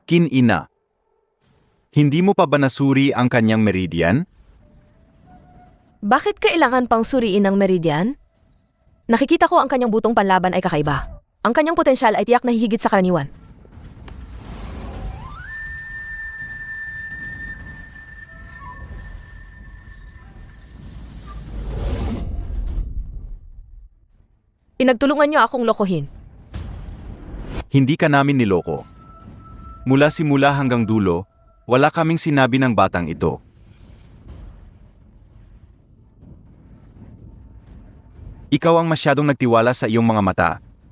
Kin-ina. Hindi mo pa ba nasuri ang kanyang meridian? Bakit kailangan pang suriin ng meridian? Nakikita ko ang kanyang butong panlaban ay kakaiba. Ang kanyang potensyal ay tiyak na hihigit sa karaniwan. Pinagtulungan niyo akong lokohin. Hindi ka namin niloko. Mula simula hanggang dulo, wala kaming sinabi ng batang ito. Ikaw ang masyadong nagtiwala sa iyong mga mata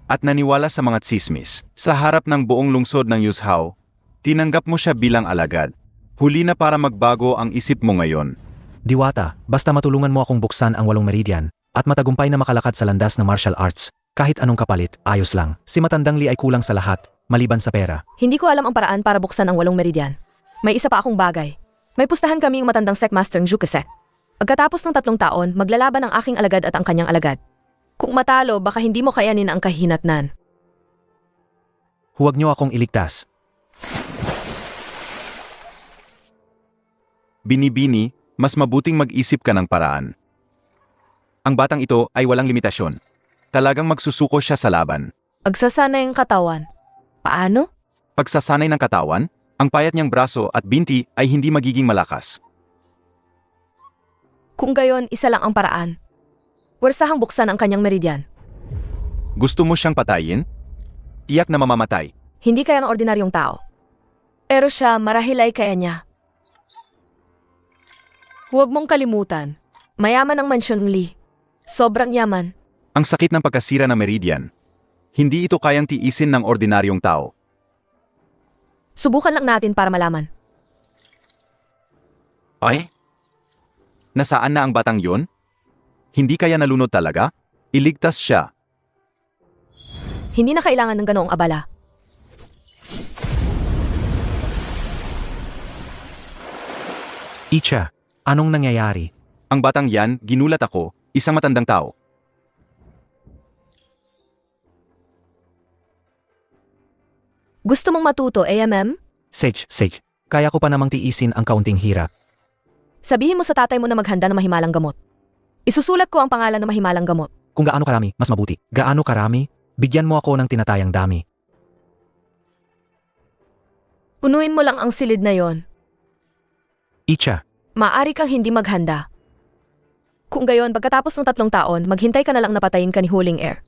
at naniwala sa mga tsismis. Sa harap ng buong lungsod ng Yuzhou, tinanggap mo siya bilang alagad. Huli na para magbago ang isip mo ngayon. Diwata, basta matulungan mo akong buksan ang 8 meridian at matagumpay na makalakad sa landas ng martial arts. Kahit anong kapalit, ayos lang. Si Matandang Lee ay kulang sa lahat, maliban sa pera. Hindi ko alam ang paraan para buksan ang 8 meridian. May isa pa akong bagay. May pustahan kaming matandang Sekmaster ng Jukasek. Pagkatapos ng 3 taon, maglalaban ang aking alagad at ang kanyang alagad. Kung matalo, baka hindi mo kayanin ang kahinatnan. Huwag niyo akong iligtas. Binibini, mas mabuting mag-isip ka ng paraan. Ang batang ito ay walang limitasyon. Talagang magsusuko siya sa laban. Pagsasanay ang katawan. Paano? Pagsasanay ng katawan, ang payat niyang braso at binti ay hindi magiging malakas. Kung gayon, isa lang ang paraan. Wersahang buksan ang kanyang meridian. Gusto mo siyang patayin? Tiyak na mamamatay. Hindi kaya ng ordinaryong tao. Pero siya, marahil ay kaya niya. Huwag mong kalimutan. Mayaman ang mansyon Lee. Sobrang yaman. Ang sakit ng pagkasira ng meridian. Hindi ito kayang tiisin ng ordinaryong tao. Subukan lang natin para malaman. Ay? Nasaan na ang batang yon? Hindi kaya nalunod talaga? Iligtas siya. Hindi na kailangan ng ganoong abala. Icha, anong nangyayari? Ang batang yan, ginulat ako, isang matandang tao. Gusto mong matuto, AMM? Sage, kaya ko pa namang tiisin ang kaunting hirap. Sabihin mo sa tatay mo na maghanda ng mahimalang gamot. Isusulat ko ang pangalan ng mahimalang gamot. Kung gaano karami, mas mabuti. Gaano karami? Bigyan mo ako ng tinatayang dami. Punuin mo lang ang silid na yon. Icha, Maaari kang hindi maghanda. Kung gayon, pagkatapos ng 3 taon, maghintay ka na lang na patayin ka ni Huling Air.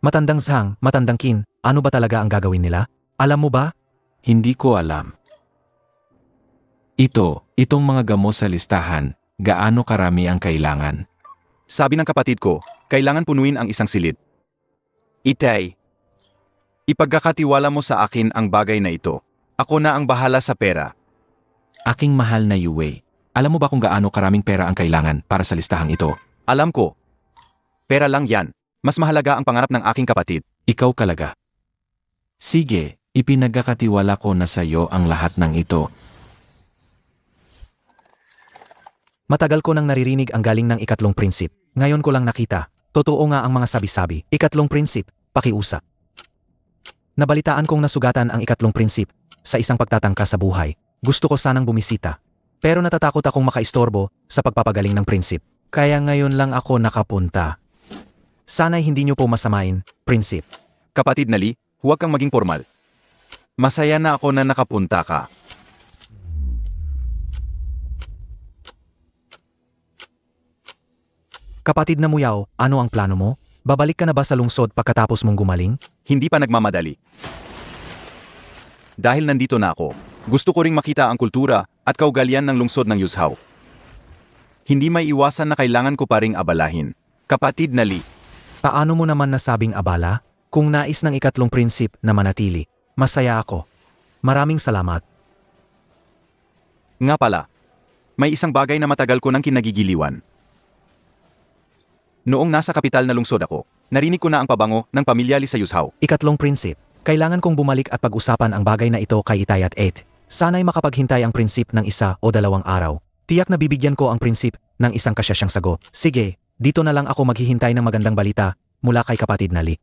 matandang Zhang, matandang Qin, ano ba talaga ang gagawin nila? Alam mo ba? Hindi ko alam. Itong mga gamot sa listahan, gaano karami ang kailangan? Sabi ng kapatid ko, kailangan punuin ang isang silid. Itay, ipagkakatiwala mo sa akin ang bagay na ito. Ako na ang bahala sa pera. Aking mahal na Yue, alam mo ba kung gaano karaming pera ang kailangan para sa listahang ito? Alam ko. Pera lang yan. Mas mahalaga ang pangarap ng aking kapatid. Ikaw kalaga. Sige, ipinagkakatiwala ko na sa iyo ang lahat ng ito. Matagal ko nang naririnig ang galing ng 3 prinsip. Ngayon ko lang nakita. Totoo nga ang mga sabi-sabi. 3 prinsip, pakiusap. Nabalitaan kong nasugatan ang 3 prinsip sa isang pagtatangka sa buhay. Gusto ko sanang bumisita. Pero natatakot akong makaistorbo sa pagpapagaling ng prinsip. Kaya ngayon lang ako nakapunta. Sana'y hindi niyo po masamain, prinsip. Kapatid na Lee, huwag kang maging formal. Masaya na ako na nakapunta ka. Kapatid na Muyaw, ano ang plano mo? Babalik ka na ba sa lungsod pagkatapos mong gumaling? Hindi pa nagmamadali. Dahil nandito na ako, gusto ko ring makita ang kultura at kaugalian ng lungsod ng Yuzhou. Hindi may iwasan na kailangan ko pa ring abalahin. Kapatid na Lee, Paano mo naman nasabing abala? Kung nais ng 3 prinsip na manatili, masaya ako. Maraming salamat. nga pala, may isang bagay na matagal ko nang kinagigiliwan. Noong nasa kapital na lungsod ako, narinig ko na ang pabango ng pamilya Lee sa Yuzhou. 3 prinsip. Kailangan kong bumalik at pag-usapan ang bagay na ito kay Itay at 8. Sana'y makapaghintay ang prinsip ng 1 o 2 araw. Tiyak na bibigyan ko ang prinsip ng isang kasyasyang sagot. Sige, dito na lang ako maghihintay ng magandang balita mula kay kapatid na Lee.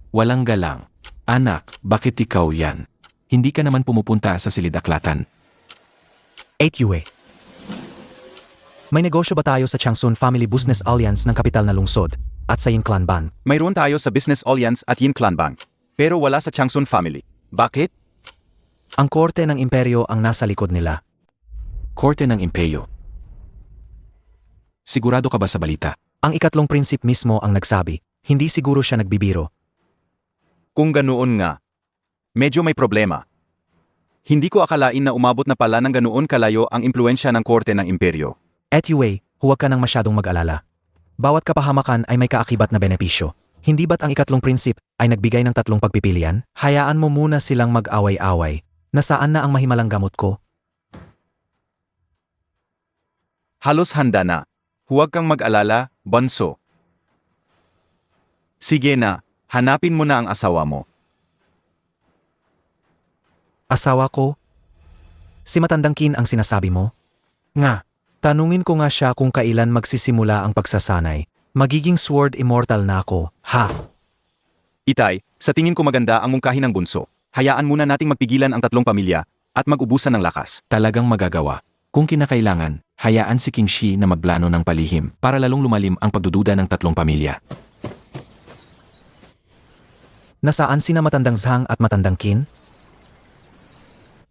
Walang galang. Anak, bakit ikaw yan? Hindi ka naman pumupunta sa silid-aklatan. 8 Yue. May negosyo ba tayo sa Changsun Family Business Alliance ng kapital na lungsod at sa Yinclan Ban? Mayroon tayo sa Business Alliance at Yinclan Bank. Pero wala sa Changsun Family. Bakit? Ang korte ng imperyo ang nasa likod nila. Korte ng Impeyo. Sigurado ka ba sa balita? Ang ikatlong prinsip mismo ang nagsabi, hindi siguro siya nagbibiro. Kung ganoon nga, medyo may problema. Hindi ko akalain na umabot na pala ng ganoon kalayo ang impluensya ng korte ng imperyo. At Yue, huwag ka nang masyadong mag-alala. Bawat kapahamakan ay may kaakibat na benepisyo. Hindi ba't ang ikatlong prinsip ay nagbigay ng 3 pagpipilian? Hayaan mo muna silang mag-away-away. Nasaan na ang mahimalang gamot ko? Halos handa na. Huwag kang mag-alala, Bonso. Sige na, hanapin mo na ang asawa mo. Asawa ko? Si Matandang Kin ang sinasabi mo? Nga, tanungin ko nga siya kung kailan magsisimula ang pagsasanay. Magiging sword immortal na ako, ha? Itay, sa tingin ko maganda ang mungkahi ng bunso. Hayaan muna nating magpigilan ang 3 pamilya at mag-ubusan ng lakas. Talagang magagawa. Kung kinakailangan, hayaan si King Shi na magplano ng palihim para lalong lumalim ang pagdududa ng 3 pamilya. Nasaan sina Matandang Zhang at Matandang Kin?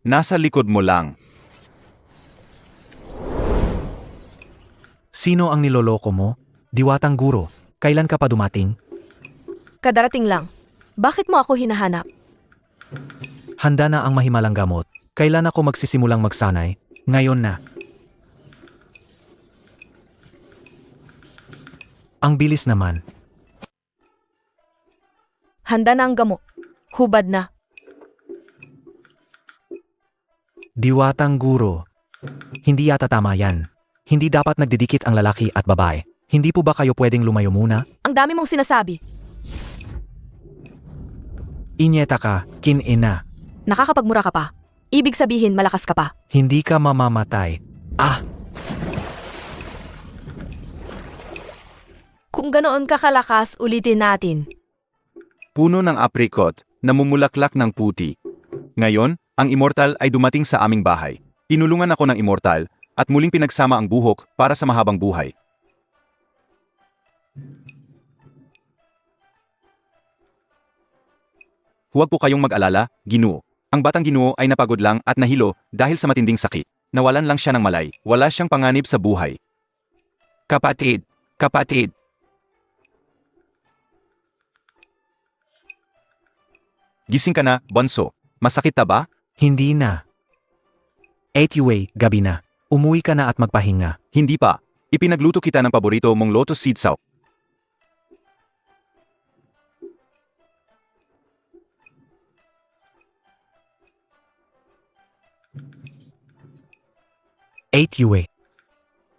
Nasa likod mo lang. Sino ang niloloko mo? Diwatang Guro, kailan ka pa dumating? Kadarating lang. Bakit mo ako hinahanap? Handa na ang mahimalang gamot. Kailan ako magsisimulang magsanay? Ngayon na. Ang bilis naman. Handa na ang gamot. Hubad na. Diwatang Guro. Hindi yata tama yan. Hindi dapat nagdidikit ang lalaki at babae. Hindi po ba kayo pwedeng lumayo muna? Ang dami mong sinasabi. Inyeta ka, kin-ina. Nakakapagmura ka pa. Ibig sabihin malakas ka pa. Hindi ka mamamatay. Ah! Kung ganoon ka kalakas, ulitin natin. Puno ng apricot, namumulaklak ng puti. Ngayon, ang immortal ay dumating sa aming bahay. Tinulungan ako ng immortal at muling pinagsama ang buhok para sa mahabang buhay. Huwag po kayong mag-alala, Ginoo. Ang batang Ginoo ay napagod lang at nahilo dahil sa matinding sakit. Nawalan lang siya ng malay. Wala siyang panganib sa buhay. Kapatid, kapatid. Gising ka na, Bonso. Masakit na ba? Hindi na. 8 Yue, gabi na. Umuwi ka na at magpahinga. Hindi pa. Ipinagluto kita ng paborito mong lotus seed soup. Yue.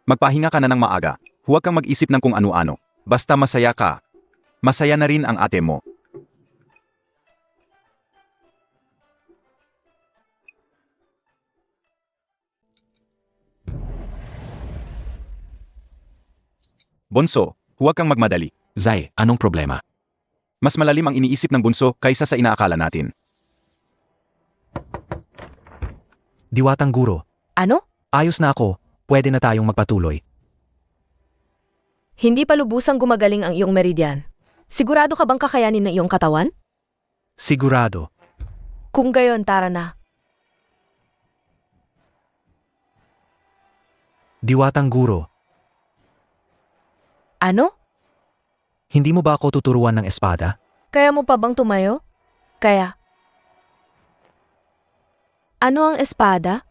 Magpahinga ka na ng maaga. Huwag kang mag-isip ng kung ano-ano. Basta masaya ka. Masaya na rin ang ate mo. Bonso, huwag kang magmadali. Zai, anong problema? Mas malalim ang iniisip ng bunso kaysa sa inaakala natin. Diwatang Guro. Ano? Ayos na ako. Pwede na tayong magpatuloy. Hindi pa lubusang gumagaling ang iyong meridian. Sigurado ka bang kakayanin ng iyong katawan? Sigurado. Kung gayon, tara na. Diwatang Guro. Ano? Hindi mo ba ako tuturuan ng espada? Kaya mo pa bang tumayo? Kaya. Ano ang espada?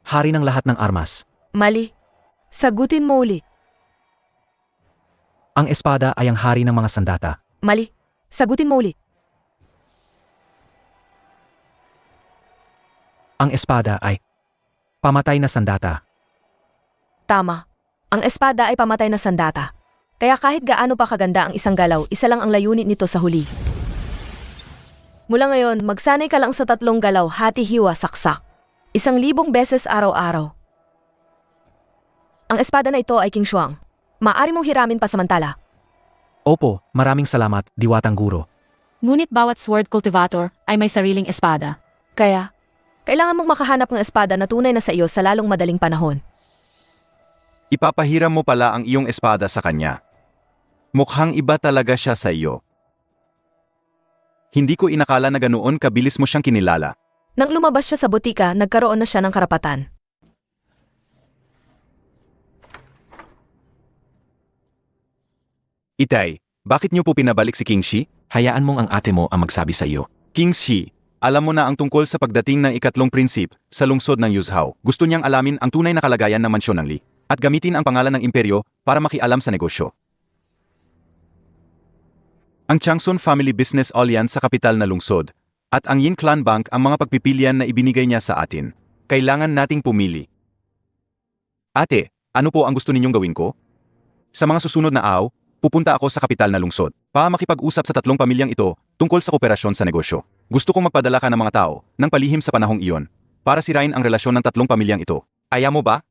Hari ng lahat ng armas. Mali. Sagutin mo ulit. Ang espada ay ang hari ng mga sandata. Mali. Sagutin mo ulit. Ang espada ay pamatay na sandata. Tama. Ang espada ay pamatay na sandata. Kaya kahit gaano pa kaganda ang isang galaw, isa lang ang layunin nito sa huli. Mula ngayon, magsanay ka lang sa 3 galaw, hati-hiwa, saksak. 1,000 beses araw-araw. Ang espada na ito ay King Shuang. Maaari mong hiramin pa samantala. Opo, maraming salamat, Diwatang Guro. Ngunit bawat sword cultivator ay may sariling espada. Kaya, kailangan mong makahanap ng espada na tunay na sa iyo sa lalong madaling panahon. Ipapahiram mo pala ang iyong espada sa kanya. Mukhang iba talaga siya sa iyo. Hindi ko inakala na ganoon kabilis mo siyang kinilala. Nang lumabas siya sa butika, nagkaroon na siya ng karapatan. Itay, bakit niyo po pinabalik si King Shi? Hayaan mong ang ate mo ang magsabi sa iyo. King Shi, alam mo na ang tungkol sa pagdating ng ikatlong prinsip sa lungsod ng Yuzhou. Gusto niyang alamin ang tunay na kalagayan ng mansyon ng Li at gamitin ang pangalan ng imperyo para makialam sa negosyo. Ang Changsun Family Business Alliance sa kapital na lungsod at ang Yin Clan Bank ang mga pagpipilian na ibinigay niya sa atin. Kailangan nating pumili. Ate, ano po ang gusto ninyong gawin ko? Sa mga susunod na araw, pupunta ako sa kapital na lungsod para makipag-usap sa tatlong pamilyang ito tungkol sa kooperasyon sa negosyo. Gusto kong magpadala ka ng mga tao ng palihim sa panahong iyon para sirain ang relasyon ng tatlong pamilyang ito. Ayaw mo ba?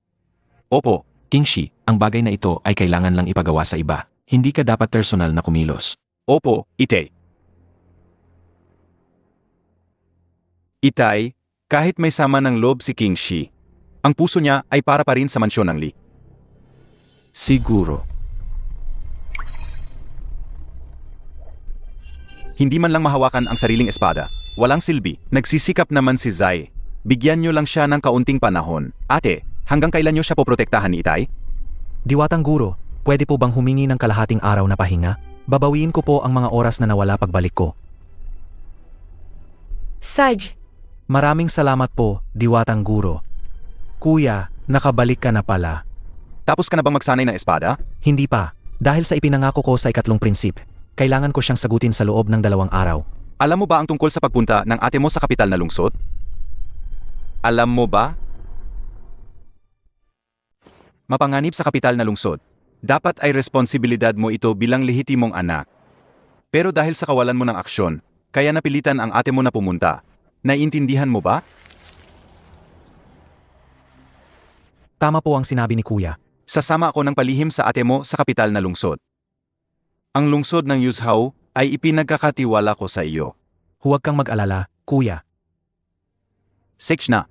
Opo. King Shi, ang bagay na ito ay kailangan lang ipagawa sa iba. Hindi ka dapat personal na kumilos. Opo, Itay. Itay, kahit may sama ng loob si King Shi, ang puso niya ay para pa rin sa mansyon ng Li. Siguro. Hindi man lang mahawakan ang sariling espada. Walang silbi. Nagsisikap naman si Zai. Bigyan niyo lang siya ng kaunting panahon. Ate, hanggang kailan niyo siya poprotektahan ni Itay? Diwatang guro, pwede po bang humingi ng kalahating araw na pahinga? Babawiin ko po ang mga oras na nawala pagbalik ko. Saj, Maraming salamat po, Diwatang guro. Kuya, nakabalik ka na pala. Tapos ka na bang magsanay ng espada? Hindi pa, dahil sa ipinangako ko sa ikatlong prinsip. Kailangan ko siyang sagutin sa loob ng 2 araw. Alam mo ba ang tungkol sa pagpunta ng ate mo sa kapital na lungsod? Alam mo ba? Mapanganib sa kapital na lungsod. Dapat ay responsibilidad mo ito bilang lehitimong anak. Pero dahil sa kawalan mo ng aksyon, kaya napilitan ang ate mo na pumunta. Naiintindihan mo ba? Tama po ang sinabi ni Kuya. Sasama ako ng palihim sa ate mo sa kapital na lungsod. Ang lungsod ng Yuzhou ay ipinagkakatiwala ko sa iyo. Huwag kang mag-alala, Kuya. Sechna.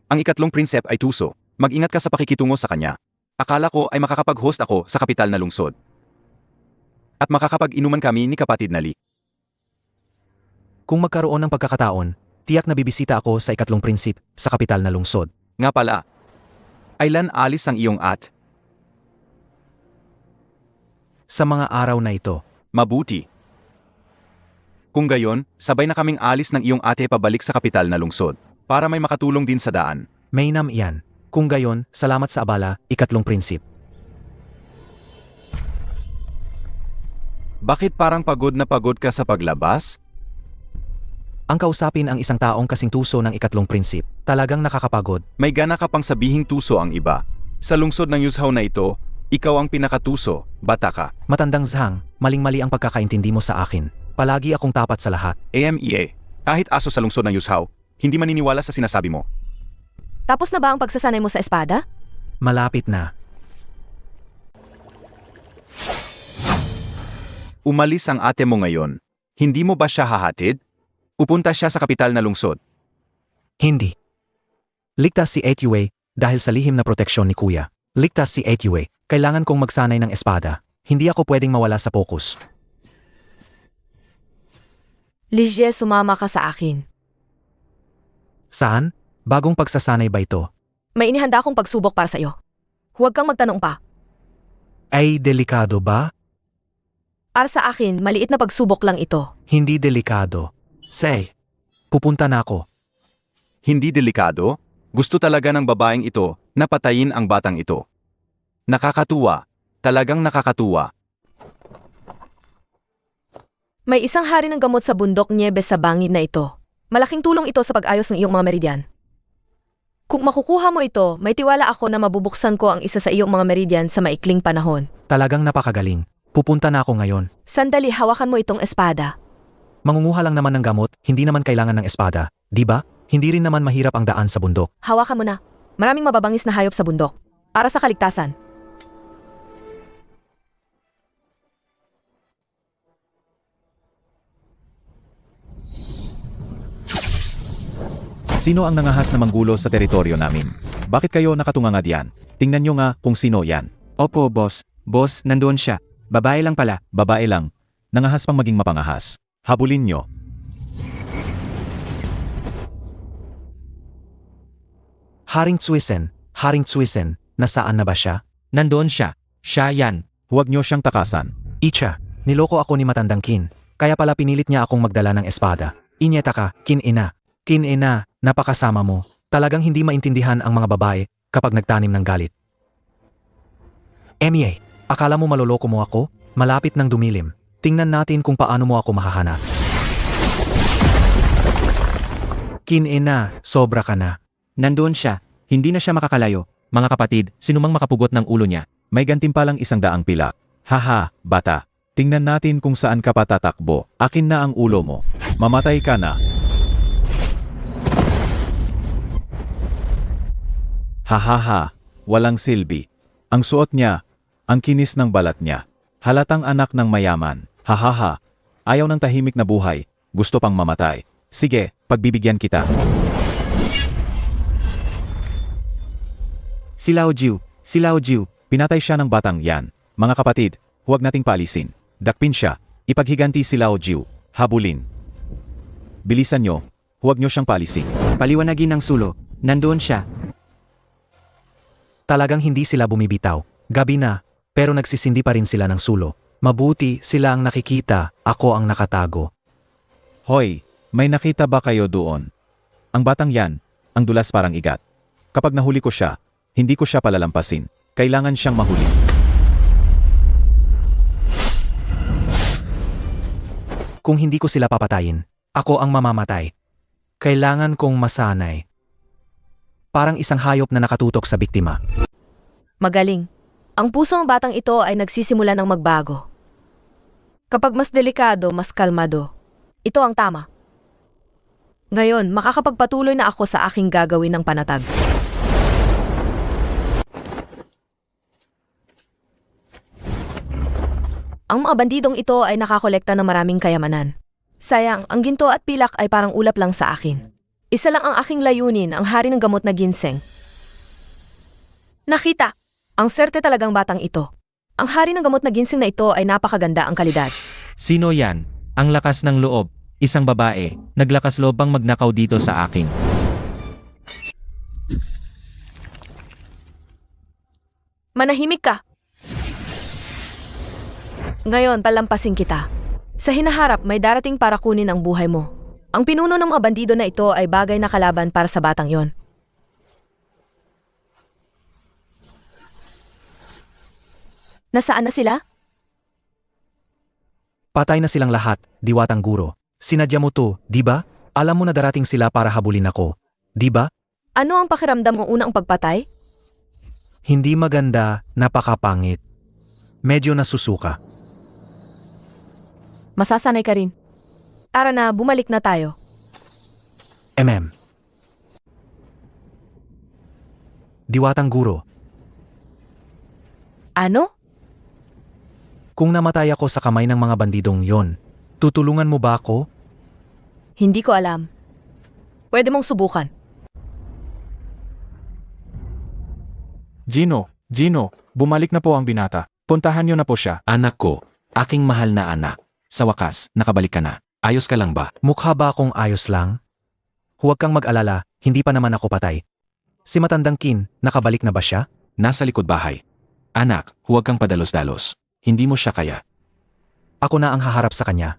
Ang ikatlong prinsip ay tuso. Mag-ingat ka sa pakikitungo sa kanya. Akala ko ay makakapag-host ako sa kapital na lungsod. At makakapag-inuman kami ni kapatid na Li. Kung magkaroon ng pagkakataon, tiyak na bibisita ako sa ikatlong prinsip sa kapital na lungsod. Nga pala, ailan alis ang iyong at? Sa mga araw na ito, Mabuti. Kung gayon, sabay na kaming alis ng iyong ate pabalik sa kapital na lungsod para may makatulong din sa daan. mainam iyan. Kung gayon, salamat sa abala, ikatlong prinsip. Bakit parang pagod na pagod ka sa paglabas? Ang kausapin ang isang taong kasing tuso ng ikatlong prinsip, talagang nakakapagod. May gana ka pang sabihing tuso ang iba. Sa lungsod ng Yuzhou na ito, ikaw ang pinakatuso, bata ka. Matandang Zhang, maling-mali ang pagkakaintindi mo sa akin. Palagi akong tapat sa lahat. AMEA, kahit aso sa lungsod ng Yuzhou, hindi maniniwala sa sinasabi mo. tapos na ba ang pagsasanay mo sa espada? Malapit na. Umalis ang ate mo ngayon. Hindi mo ba siya hahatid? Pupunta siya sa kapital na lungsod. Hindi. Ligtas si Etyue dahil sa lihim na proteksyon ni Kuya. Ligtas si Etyue. Kailangan kong magsanay ng espada. Hindi ako pwedeng mawala sa focus. Ligie, sumama ka sa akin. Saan? Bagong pagsasanay ba ito? May inihanda akong pagsubok para sa iyo. Huwag kang magtanong pa. Ay, delikado ba? Para sa akin, maliit na pagsubok lang ito. Hindi delikado. Say, pupunta na ako. Hindi delikado? Gusto talaga ng babaeng ito na patayin ang batang ito. Nakakatuwa. Talagang nakakatuwa. May isang hari ng gamot sa bundok Niebes sa bangin na ito. Malaking tulong ito sa pag-ayos ng iyong mga meridian. Kung makukuha mo ito, may tiwala ako na mabubuksan ko ang isa sa iyong mga meridian sa maikling panahon. Talagang napakagaling. Pupunta na ako ngayon. Sandali, hawakan mo itong espada. Mangunguha lang naman ng gamot, hindi naman kailangan ng espada. Di ba? Hindi rin naman mahirap ang daan sa bundok. Hawakan mo na. Maraming mababangis na hayop sa bundok. Para sa kaligtasan. Sino ang nangahas na manggulo sa teritoryo namin? Bakit kayo nakatunganga diyan? Tingnan nyo nga kung sino yan. Opo, boss. Boss, nandoon siya. Babae lang pala. Babae lang. Nangahas pang maging mapangahas. Habulin nyo. Haring Tsuisen, nasaan na ba siya? Nandoon siya. Siya yan. Huwag nyo siyang takasan. Icha, niloko ako ni Matandang Kin. Kaya pala pinilit niya akong magdala ng espada. Inyeta ka, Kin-ina. Kin-ina, napakasama mo. Talagang hindi maintindihan ang mga babae kapag nagtanim ng galit. Emie, akala mo maloloko mo ako? Malapit ng dumilim. Tingnan natin kung paano mo ako mahahanap. Kin-ina, sobra ka na. Nandoon siya. Hindi na siya makakalayo. Mga kapatid, sinumang makapugot ng ulo niya. May gantimpalang 100 pilak. Haha, bata. Tingnan natin kung saan ka patatakbo. Akin na ang ulo mo. Mamatay ka na. Hahaha, walang silbi. Ang suot niya, ang kinis ng balat niya. Halatang anak ng mayaman. Hahaha, ayaw ng tahimik na buhay. Gusto pang mamatay. Sige, pagbibigyan kita. Si Lao Jiu. Pinatay siya ng batang yan. Mga kapatid, huwag nating paalisin. Dakpin siya. Ipaghiganti si Lao Jiu. Habulin. Bilisan nyo. Huwag nyo siyang paalisin. Paliwanagin ng sulo. Nandoon siya. Talagang hindi sila bumibitaw. Gabi na, pero nagsisindi pa rin sila ng sulo. Mabuti sila ang nakikita, ako ang nakatago. Hoy, may nakita ba kayo doon? Ang batang yan, ang dulas parang igat. Kapag nahuli ko siya, hindi ko siya palalampasin. Kailangan siyang mahuli. Kung hindi ko sila papatayin, ako ang mamamatay. Kailangan kong masanay. Parang isang hayop na nakatutok sa biktima. Magaling. Ang puso ng batang ito ay nagsisimula ng magbago. Kapag mas delikado, mas kalmado. Ito ang tama. Ngayon, makakapagpatuloy na ako sa aking gagawin ng panatag. Ang mga bandidong ito ay nakakolekta ng maraming kayamanan. Sayang, ang ginto at pilak ay parang ulap lang sa akin. Isa lang ang aking layunin, ang hari ng gamot na ginseng. Nakita! Ang swerte talagang batang ito. Ang hari ng gamot na ginseng na ito ay napakaganda ang kalidad. Sino yan? Ang lakas ng loob. Isang babae. Naglakas loob bang magnakaw dito sa akin. Manahimik ka! Ngayon, palampasin kita. Sa hinaharap, may darating para kunin ang buhay mo. Ang pinuno ng mga bandido na ito ay bagay na kalaban para sa batang yon. Nasaan na sila? Patay na silang lahat, diwatang guro. Sinadya mo to, di ba? Alam mo na darating sila para habulin ako. Di ba? Ano ang pakiramdam mo unang pagpatay? Hindi maganda, napakapangit. Medyo nasusuka. Masasanay ka rin. Tara na, bumalik na tayo. Diwatang guro, Ano? kung namatay ako sa kamay ng mga bandidong yon, tutulungan mo ba ako? Hindi ko alam. Pwede mong subukan. Gino, bumalik na po ang binata. Puntahan niyo na po siya. Anak ko. Aking mahal na anak. Sa wakas, nakabalik ka na. Ayos ka lang ba? Mukha ba akong ayos lang? Huwag kang mag-alala, hindi pa naman ako patay. Si Matandang Kin, nakabalik na ba siya? Nasa likod bahay. Anak, huwag kang padalos-dalos. Hindi mo siya kaya. Ako na ang haharap sa kanya.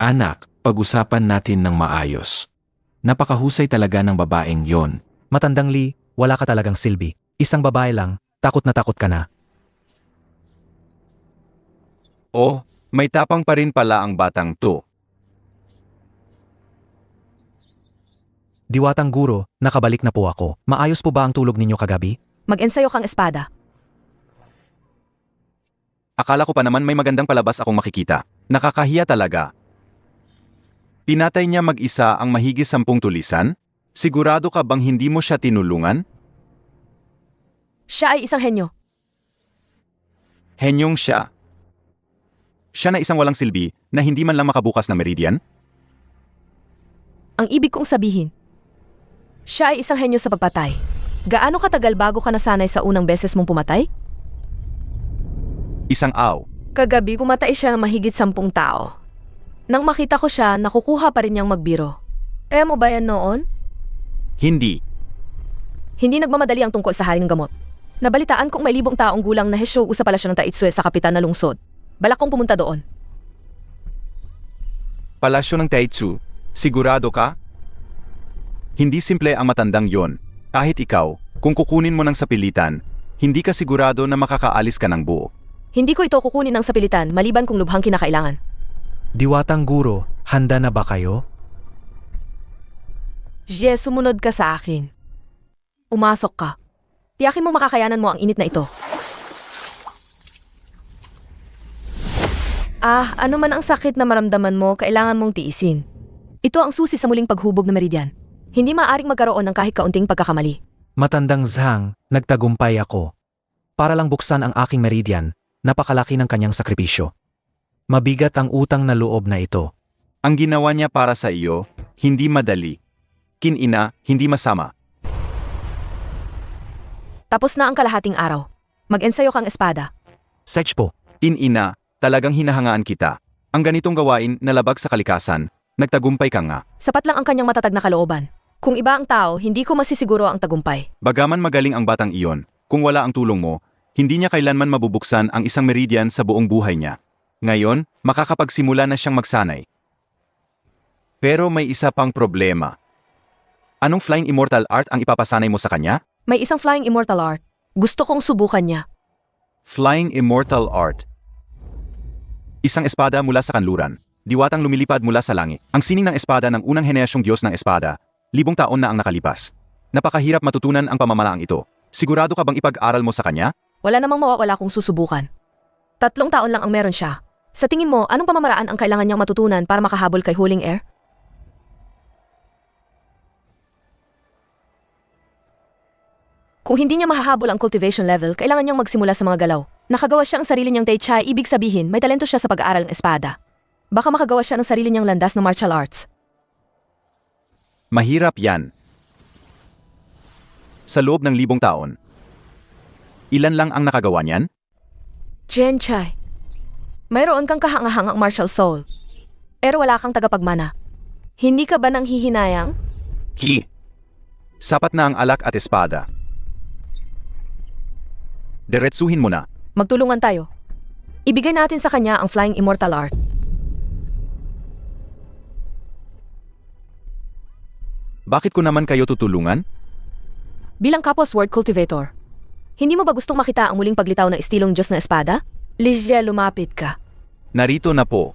Anak, pag-usapan natin ng maayos. Napakahusay talaga ng babaeng yon. Matandang Lee, wala ka talagang silbi. Isang babae lang, takot na takot ka na. Oh, may tapang pa rin pala ang batang to. Diwatang guro, nakabalik na po ako. Maayos po ba ang tulog ninyo kagabi? Mag-ensayo kang espada. Akala ko pa naman may magandang palabas akong makikita. Nakakahiya talaga. Pinatay niya mag-isa ang mahigit 10 tulisan? Sigurado ka bang hindi mo siya tinulungan? Siya ay isang henyo. Henyong siya. Siya na isang walang silbi na hindi man lang makabukas na meridian? Ang ibig kong sabihin, Siya ay isang henyo sa pagpatay. Gaano katagal bago ka nasanay sa unang beses mong pumatay? Isang aw. Kagabi pumatay siya ng mahigit 10 tao. Nang makita ko siya, nakukuha pa rin niyang magbiro. Kaya mo ba yan noon? Hindi. Hindi nagmamadali ang tungkol sa haring gamot. Nabalitaan kong may 1,000 taong gulang na Hesyo sa palasyo ng Taitsue sa kapitan na lungsod. Balak kong pumunta doon. Palasyo ng Taitsu, sigurado ka? Hindi simple ang matandang yon. Kahit ikaw, kung kukunin mo ng sapilitan, hindi ka sigurado na makakaalis ka ng buo. Hindi ko ito kukunin ng sapilitan maliban kung lubhang kinakailangan. Diwatang guro, handa na ba kayo? Jie, sumunod ka sa akin. Umasok ka. Tiyakin mo makakayanan mo ang init na ito. Ano man ang sakit na maramdaman mo, kailangan mong tiisin. Ito ang susi sa muling paghubog ng meridian. Hindi maaaring magkaroon ng kahit kaunting pagkakamali. Matandang Zhang, nagtagumpay ako. Para lang buksan ang aking meridian, napakalaki ng kanyang sakripisyo. Mabigat ang utang na loob na ito. Ang ginawa niya para sa iyo, hindi madali. Kinina, hindi masama. Tapos na ang kalahating araw. Mag-ensayo kang espada. Sechpo, Kinina, talagang hinahangaan kita. Ang ganitong gawain na labag sa kalikasan, nagtagumpay ka nga. Sapat lang ang kanyang matatag na kalooban. Kung iba ang tao, hindi ko masisiguro ang tagumpay. Bagaman magaling ang batang iyon, kung wala ang tulong mo, hindi niya kailanman mabubuksan ang isang meridian sa buong buhay niya. Ngayon, makakapagsimula na siyang magsanay. Pero may isa pang problema. Anong Flying Immortal Art ang ipapasanay mo sa kanya? May isang flying immortal art. Gusto kong subukan niya. Flying Immortal Art. Isang espada mula sa kanluran. Diwatang lumilipad mula sa langit. Ang sining ng espada ng unang henerasyong Diyos ng espada. 1,000 taon na ang nakalipas. Napakahirap matutunan ang pamamalaang ito. Sigurado ka bang ipag-aral mo sa kanya? Wala namang mawawala kung susubukan. 3 taon lang ang meron siya. Sa tingin mo, anong pamamaraan ang kailangan niyang matutunan para makahabol kay Huling Air? Kung hindi niya mahahabol ang cultivation level, kailangan niyang magsimula sa mga galaw. Nakagawa siya ang sarili niyang Tai Chi, ibig sabihin may talento siya sa pag-aaral ng espada. Baka makagawa siya ng sarili niyang landas ng martial arts. Mahirap yan. Sa loob ng 1,000 taon. Ilan lang ang nakagawa niyan? Jen Chai, mayroon kang kahangahangang martial soul. Pero wala kang tagapagmana. Hindi ka ba nang hihinayang? Ki. Sapat na ang alak at espada. Diretsuhin mo na. Magtulungan tayo. Ibigay natin sa kanya ang Flying Immortal Art. Bakit ko naman kayo tutulungan? Bilang kapwa sword cultivator, hindi mo ba gustong makita ang muling paglitaw ng estilong Diyos na espada? Ligia, lumapit ka. Narito na po.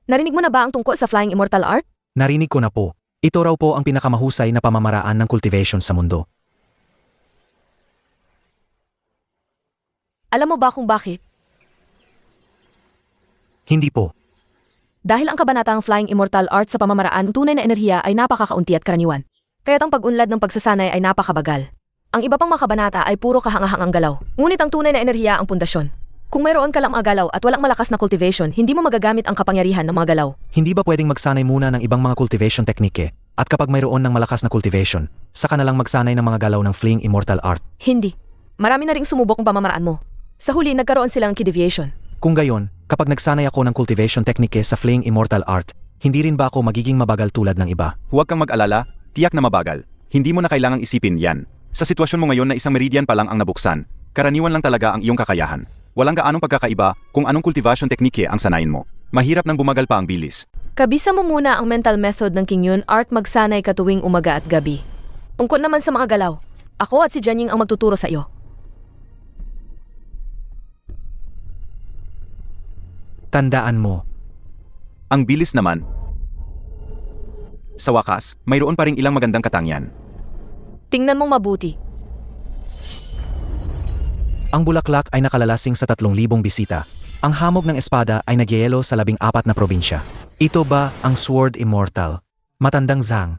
Narinig mo na ba ang tungkol sa Flying Immortal Art? narinig ko na po. Ito raw po ang pinakamahusay na pamamaraan ng cultivation sa mundo. Alam mo ba kung bakit? Hindi po. Dahil ang kabanatang Flying Immortal Art sa pamamaraan ng tunay na enerhiya ay napakakaunti at karaniwan. Kaya't ang pag-unlad ng pagsasanay ay napakabagal. Ang iba pang mga kabanata ay puro kahangahangang galaw. Ngunit ang tunay na enerhiya ang pundasyon. Kung mayroon ka lang mga galaw at walang malakas na cultivation, hindi mo magagamit ang kapangyarihan ng mga galaw. Hindi ba pwedeng magsanay muna ng ibang mga cultivation teknike? At kapag mayroon ng malakas na cultivation, saka na lang magsanay ng mga galaw ng Flying Immortal Art. Hindi. Marami na ring sumubok ang pamamaraan mo. Sa huli, nagkaroon silang key-deviation. Kung gayon, kapag nagsanay ako ng cultivation teknike sa Flying Immortal Art, hindi rin ba ako magiging mabagal tulad ng iba? Huwag kang mag-alala, tiyak na mabagal. Hindi mo na kailangang isipin yan. Sa sitwasyon mo ngayon na isang meridian pa lang ang nabuksan, karaniwan lang talaga ang iyong kakayahan. Walang gaanong pagkakaiba kung anong cultivation teknike ang sanayin mo. Mahirap nang bumagal pa ang bilis. Kabisa mo muna ang mental method ng King Yun Art magsanay ka tuwing umaga at gabi. Ungkol naman sa mga galaw, ako at si Jianying ang magtuturo sa iyo. Tandaan mo, Ang bilis naman. Sa wakas, mayroon pa ring ilang magandang katangian. Tingnan mong mabuti. ang bulaklak ay nakalalasing sa 3,000 bisita. Ang hamog ng espada ay nagyayelo sa 14 na probinsya. Ito ba ang Sword Immortal? Matandang Zhang,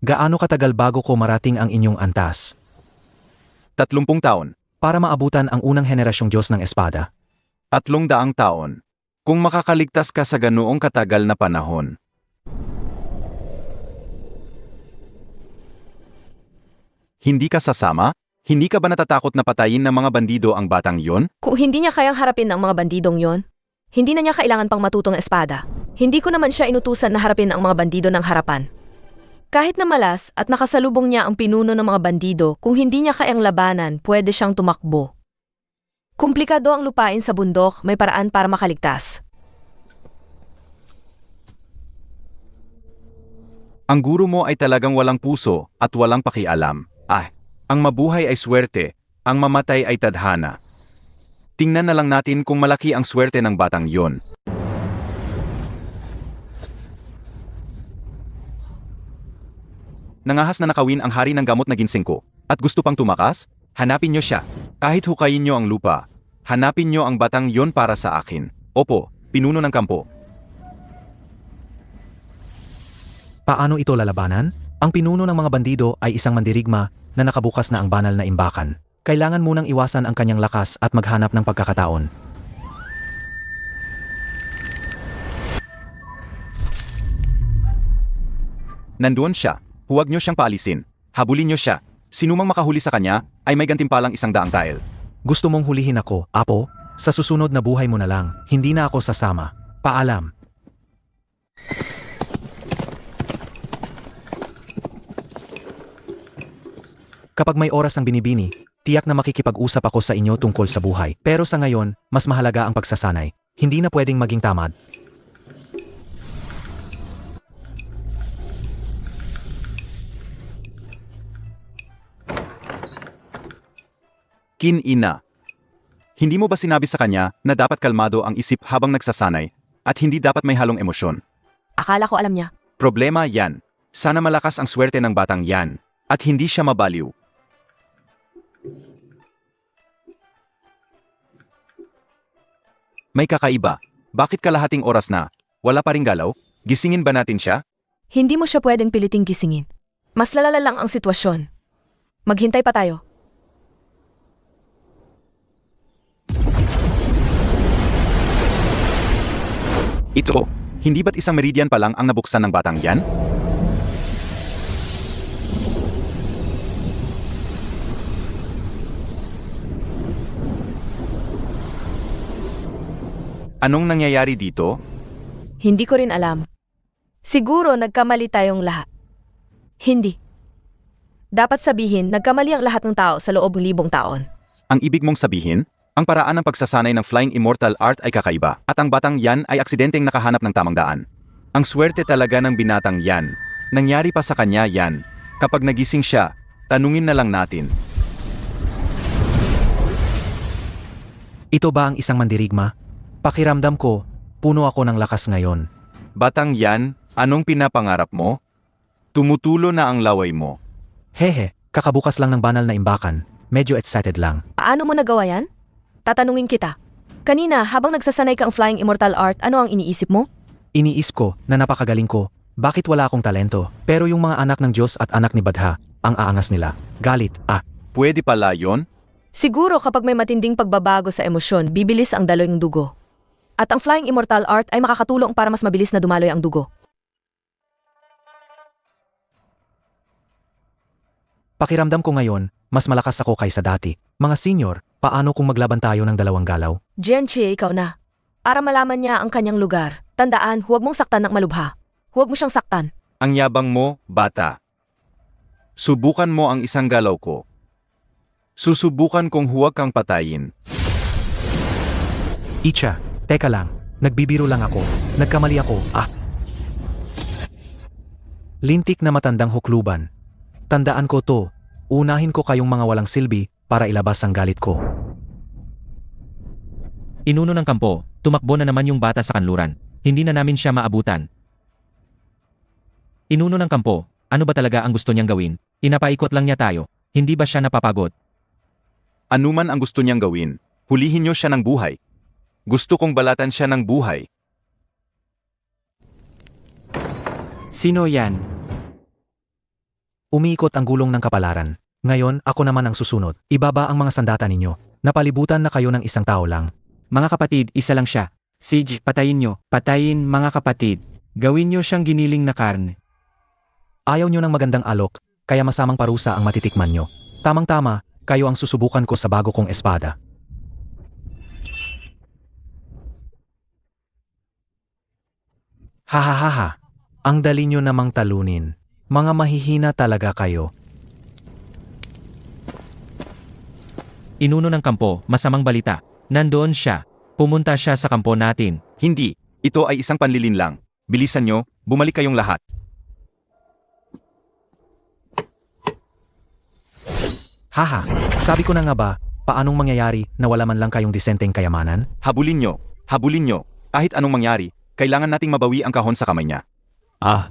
gaano katagal bago ko marating ang inyong antas? 30 taon. Para maabutan ang unang henerasyong Diyos ng espada. 300 taon. Kung makakaligtas ka sa ganoong katagal na panahon, Hindi ka sasama? Hindi ka ba natatakot na patayin ng mga bandido ang batang yon? Kung hindi niya kayang harapin ang mga bandidong yon, hindi na niya kailangan pang matutong espada. Hindi ko naman siya inutusan na harapin ang mga bandido ng harapan. Kahit na malas at nakasalubong niya ang pinuno ng mga bandido, kung hindi niya kayang labanan, pwede siyang tumakbo. Komplikado ang lupain sa bundok, may paraan para makaligtas. Ang guro mo ay talagang walang puso at walang pakialam. Ang mabuhay ay swerte, ang mamatay ay tadhana. Tingnan na lang natin kung malaki ang swerte ng batang yon. Nangahas na nakawin ang hari ng gamot na ginseng ko, at gusto pang tumakas? Hanapin niyo siya. Kahit hukayin niyo ang lupa, hanapin niyo ang batang yon para sa akin. Opo, pinuno ng kampo. Paano ito lalabanan? Ang pinuno ng mga bandido ay isang mandirigma na nakabukas na ang banal na imbakan. Kailangan munang iwasan ang kanyang lakas at maghanap ng pagkakataon. Nandoon siya. Huwag niyo siyang paalisin. Habulin niyo siya. Sinumang makahuli sa kanya ay may gantimpalang 100 tael. Gusto mong hulihin ako, Apo? Sa susunod na buhay mo na lang, hindi na ako sasama. Paalam. Kapag may oras ang binibini, tiyak na makikipag-usap ako sa inyo tungkol sa buhay. Pero sa ngayon, mas mahalaga ang pagsasanay. Hindi na pwedeng maging tamad. Kin-ina. Hindi mo ba sinabi sa kanya na dapat kalmado ang isip habang nagsasanay at hindi dapat may halong emosyon? Akala ko alam niya. Problema yan. Sana malakas ang swerte ng batang yan at hindi siya mabaliw. May kakaiba. Bakit kalahating oras na? Wala pa ring galaw? Gisingin ba natin siya? Hindi mo siya pwedeng piliting gisingin. Mas lalala lang ang sitwasyon. Maghintay pa tayo. Ito, hindi ba't isang meridian pa lang ang nabuksan ng batang yan? Anong nangyayari dito? Hindi ko rin alam. Siguro nagkamali tayong lahat. Hindi. Dapat sabihin, nagkamali ang lahat ng tao sa loob ng 1,000 taon. Ang ibig mong sabihin, ang paraan ng pagsasanay ng Flying Immortal Art ay kakaiba, at ang batang yan ay aksidenteng nakahanap ng tamang daan. Ang swerte talaga ng binatang yan. Nangyari pa sa kanya yan. Kapag nagising siya, tanungin na lang natin. Ito ba ang isang mandirigma? Pakiramdam ko, puno ako ng lakas ngayon. Batang yan, anong pinapangarap mo? Tumutulo na ang laway mo. Hehe, kakabukas lang ng banal na imbakan. Medyo excited lang. Paano mo nagawa yan? Tatanungin kita. Kanina, habang nagsasanay kang Flying Immortal Art, ano ang iniisip mo? Iniisip ko na napakagaling ko. Bakit wala akong talento? Pero yung mga anak ng Diyos at anak ni Badha, ang aangas nila. Galit, Pwede pala yon? Siguro kapag may matinding pagbabago sa emosyon, bibilis ang daloy ng dugo. At ang Flying Immortal Art ay makakatulong para mas mabilis na dumaloy ang dugo. Pakiramdam ko ngayon, mas malakas ako kaysa dati. Mga senior, paano kung maglaban tayo ng 2 galaw? Genchi, ikaw na. Para malaman niya ang kanyang lugar. Tandaan, huwag mong saktan ng malubha. Huwag mo siyang saktan. Ang yabang mo, bata. Subukan mo ang isang galaw ko. Susubukan kong huwag kang patayin. Icha, teka lang. Nagbibiro lang ako. Nagkamali ako. Lintik na matandang hukluban. Tandaan ko to. Unahin ko kayong mga walang silbi para ilabas ang galit ko. Inuno ng kampo, tumakbo na naman yung bata sa kanluran. Hindi na namin siya maabutan. Inuno ng kampo, ano ba talaga ang gusto niyang gawin? Inapaikot lang niya tayo. Hindi ba siya napapagod? Anuman ang gusto niyang gawin, hulihin niyo siya ng buhay. Gusto kong balatan siya ng buhay. Sino yan? Umiikot ang gulong ng kapalaran. Ngayon, ako naman ang susunod. Ibaba ang mga sandata ninyo. Napalibutan na kayo ng isang tao lang. Mga kapatid, isa lang siya. Siege, patayin nyo. Patayin, mga kapatid. Gawin nyo siyang giniling na karne. Ayaw nyo ng magandang alok. kaya masamang parusa ang matitikman nyo. Tamang-tama, kayo ang susubukan ko sa bago kong espada. Hahaha, ang dali nyo namang talunin. Mga mahihina talaga kayo. Inuno ng kampo, masamang balita. Nandoon siya. Pumunta siya sa kampo natin. Hindi, ito ay isang panlilin lang. Bilisan nyo, bumalik kayong lahat. Haha, sabi ko na nga ba, paanong mangyayari na wala man lang kayong disenteng kayamanan? Habulin nyo, habulin nyo. Kahit anong mangyari, kailangan nating mabawi ang kahon sa kamay niya. Ah,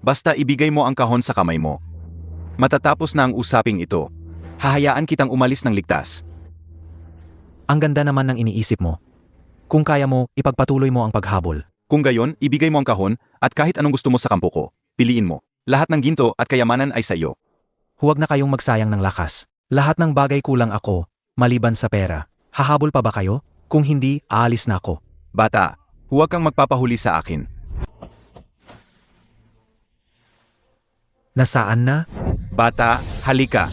Basta ibigay mo ang kahon sa kamay mo. Matatapos na ang usaping ito. Hahayaan kitang umalis ng ligtas. Ang ganda naman ng iniisip mo. Kung kaya mo, ipagpatuloy mo ang paghabol. Kung gayon, ibigay mo ang kahon at kahit anong gusto mo sa kampo ko, piliin mo. Lahat ng ginto at kayamanan ay sa iyo. Huwag na kayong magsayang ng lakas. Lahat ng bagay kulang ako, maliban sa pera. Hahabol pa ba kayo? Kung hindi, aalis na ako. Bata, huwag kang magpapahuli sa akin. Nasaan na? Bata, halika.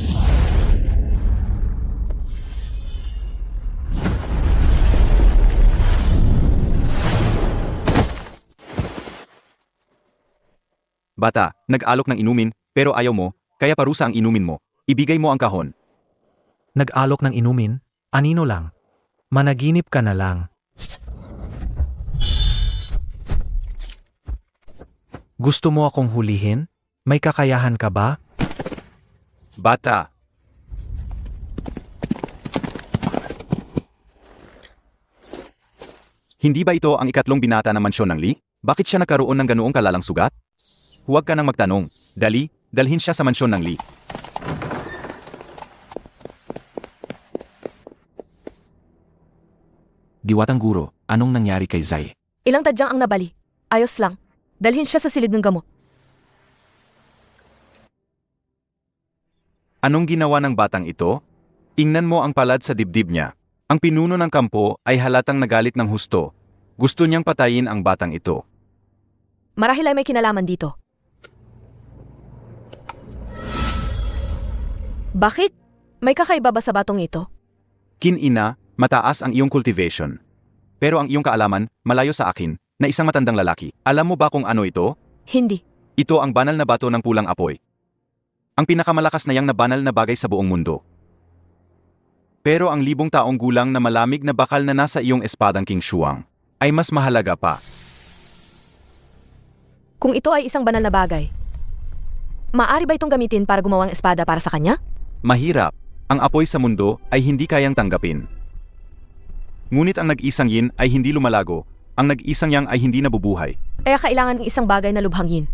Bata, nag-alok ng inumin, pero ayaw mo, kaya parusa ang inumin mo. Ibigay mo ang kahon. Nag-alok ng inumin? Anino lang? Managinip ka na lang. Gusto mo akong hulihin? May kakayahan ka ba? Bata. Hindi ba ito ang ikatlong binata ng mansyon ng Lee? Bakit siya nagkaroon ng ganoong kalalang sugat? Huwag ka nang magtanong. Dali, dalhin siya sa mansyon ng Lee. Diwatang guro, anong nangyari kay Zai? Ilang tadyang ang nabali. Ayos lang. Dalhin siya sa silid ng gamot. Anong ginawa ng batang ito? Ingnan mo ang palad sa dibdib niya. Ang pinuno ng kampo ay halatang nagalit ng husto. Gusto niyang patayin ang batang ito. Marahil ay may kinalaman dito. Bakit? May kakaiba ba sa batong ito? Kinina, mataas ang iyong cultivation. Pero ang iyong kaalaman, malayo sa akin, na isang matandang lalaki. Alam mo ba kung ano ito? Hindi. Ito ang banal na bato ng pulang apoy. Ang pinakamalakas na yang na banal na bagay sa buong mundo. Pero ang 1,000 taong gulang na malamig na bakal na nasa iyong espadang King Shuang ay mas mahalaga pa. Kung ito ay isang banal na bagay, maaari ba itong gamitin para gumawang espada para sa kanya? Mahirap. Ang apoy sa mundo ay hindi kayang tanggapin. Ngunit ang nag-isang yin ay hindi lumalago, ang nag-isang yang ay hindi nabubuhay. Kaya kailangan ng isang bagay na lubhangin.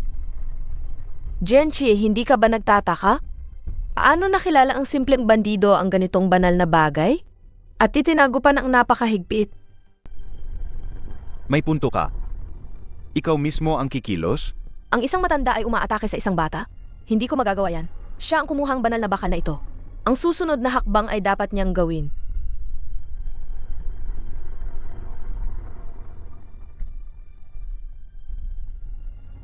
Genchi, hindi ka ba nagtataka? Paano nakilala ang simpleng bandido ang ganitong banal na bagay? At itinago pa ng napakahigpit. May punto ka. Ikaw mismo ang kikilos? Ang isang matanda ay umaatake sa isang bata? Hindi ko magagawa yan. Siya ang kumuhang banal na bakal na ito. Ang susunod na hakbang ay dapat niyang gawin.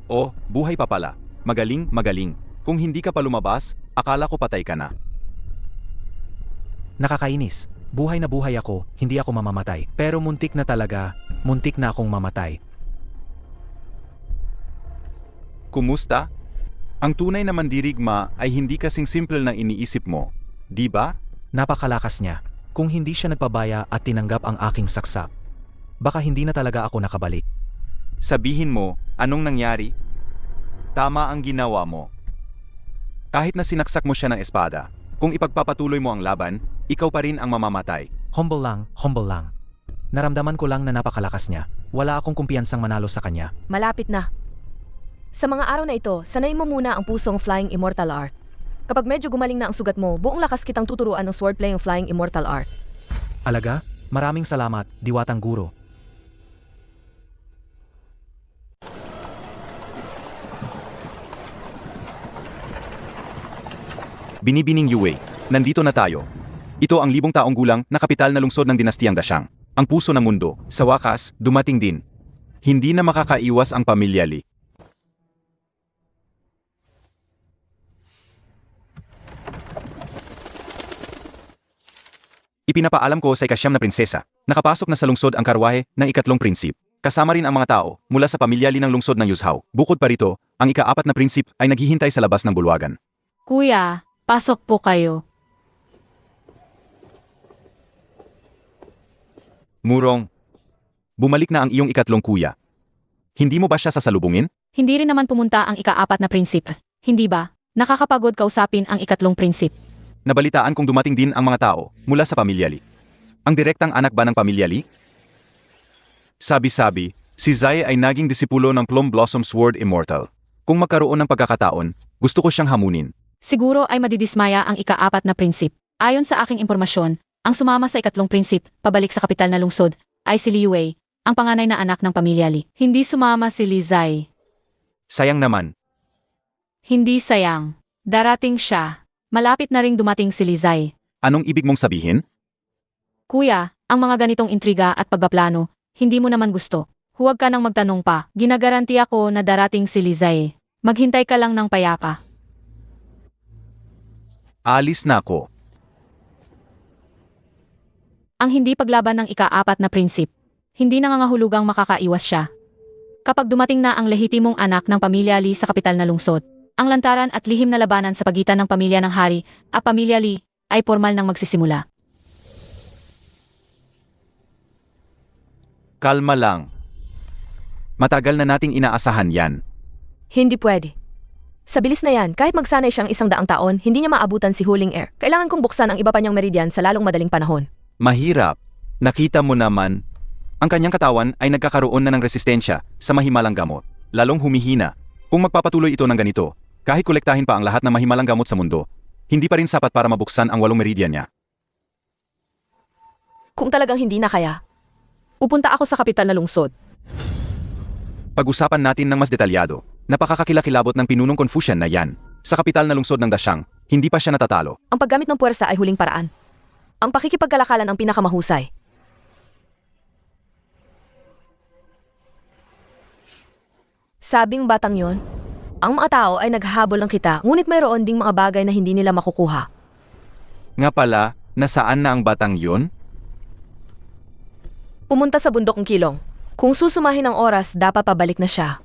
Oh, buhay pa pala. Magaling, magaling. Kung hindi ka pa lumabas, akala ko patay ka na. Nakakainis. Buhay na buhay ako, hindi ako mamamatay. Pero muntik na talaga, muntik na akong mamatay. Kumusta? Ang tunay na mandirigma ay hindi kasing simple na iniisip mo, di ba? Napakalakas niya. Kung hindi siya nagpabaya at tinanggap ang aking saksak, baka hindi na talaga ako nakabalik. Sabihin mo, anong nangyari? Tama ang ginawa mo. Kahit na sinaksak mo siya ng espada, kung ipagpapatuloy mo ang laban, ikaw pa rin ang mamamatay. Humble lang, humble lang. Naramdaman ko lang na napakalakas niya. Wala akong kumpiyansang manalo sa kanya. Malapit na. Sa mga araw na ito, sanay mo muna ang pusong Flying Immortal Art. Kapag medyo gumaling na ang sugat mo, buong lakas kitang tuturuan ng swordplay ng Flying Immortal Art. Alaga, maraming salamat, Diwatang Guro. Binibining Yue, nandito na tayo. Ito ang 1,000 taong gulang na kapital na lungsod ng dinastiyang Dashang. Ang puso ng mundo, sa wakas, dumating din. Hindi na makakaiwas ang pamilya Lee. Ipinapaalam ko sa ikasyam na prinsesa, nakapasok na sa lungsod ang karwahe ng ikatlong prinsip. Kasama rin ang mga tao mula sa pamilya Lee ng lungsod ng Yuzhou. Bukod pa rito, ang ikaapat na prinsip ay naghihintay sa labas ng bulwagan. Kuya, pasok po kayo. Murong, bumalik na ang iyong ikatlong kuya. Hindi mo ba siya sasalubungin? Hindi rin naman pumunta ang ikaapat na prinsip. Hindi ba? Nakakapagod kausapin ang ikatlong prinsip. Nabalitaan kong dumating din ang mga tao mula sa pamilya Lee. Ang direktang anak ba ng pamilya Lee? Sabi-sabi, si Zai ay naging disipulo ng Plum Blossom Sword Immortal. Kung magkaroon ng pagkakataon, gusto ko siyang hamunin. Siguro ay madidismaya ang ikaapat na prinsip. Ayon sa aking impormasyon, ang sumama sa ikatlong prinsip, pabalik sa kapital na lungsod, ay si Liu Wei, ang panganay na anak ng pamilya Lee. Hindi sumama si Li Zai. Sayang naman. Hindi sayang. Darating siya. Malapit na ring dumating si Li Zai. Anong ibig mong sabihin? Kuya, ang mga ganitong intriga at pagbaplano, hindi mo naman gusto. Huwag ka nang magtanong pa. Ginagaranti ako na darating si Li Zai. Maghintay ka lang ng payapa. Alis na ako. Ang hindi paglaban ng ikaapat na prinsip. Hindi nangangahulugang makakaiwas siya. Kapag dumating na ang lehitimong anak ng pamilya Lee sa kapital na lungsod, ang lantaran at lihim na labanan sa pagitan ng pamilya ng hari at pamilya Lee ay formal nang magsisimula. Kalma lang. Matagal na nating inaasahan yan. Hindi pwede. Sa bilis na yan, kahit magsanay siyang 100 taon, hindi niya maabutan si Huling Air. Kailangan kong buksan ang iba pa niyang meridian sa lalong madaling panahon. Mahirap. Nakita mo naman, ang kanyang katawan ay nagkakaroon na ng resistensya sa mahimalang gamot, lalong humihina. Kung magpapatuloy ito ng ganito, kahit kolektahin pa ang lahat ng mahimalang gamot sa mundo, hindi pa rin sapat para mabuksan ang 8 meridian niya. Kung talagang hindi na kaya, pupunta ako sa kapital na lungsod. Pag-usapan natin ng mas detalyado. Napakakakilakilabot ng pinunong Confucian na yan. Sa kapital na lungsod ng Dashang, hindi pa siya natatalo. Ang paggamit ng puwersa ay huling paraan. Ang pakikipagkalakalan ang pinakamahusay. Sabing batang yon, ang mga tao ay naghahabol ng kita, ngunit mayroon ding mga bagay na hindi nila makukuha. Nga pala, nasaan na ang batang yun? Pumunta sa bundok ng Kilong. Kung susumahin ang oras, dapat pabalik na siya.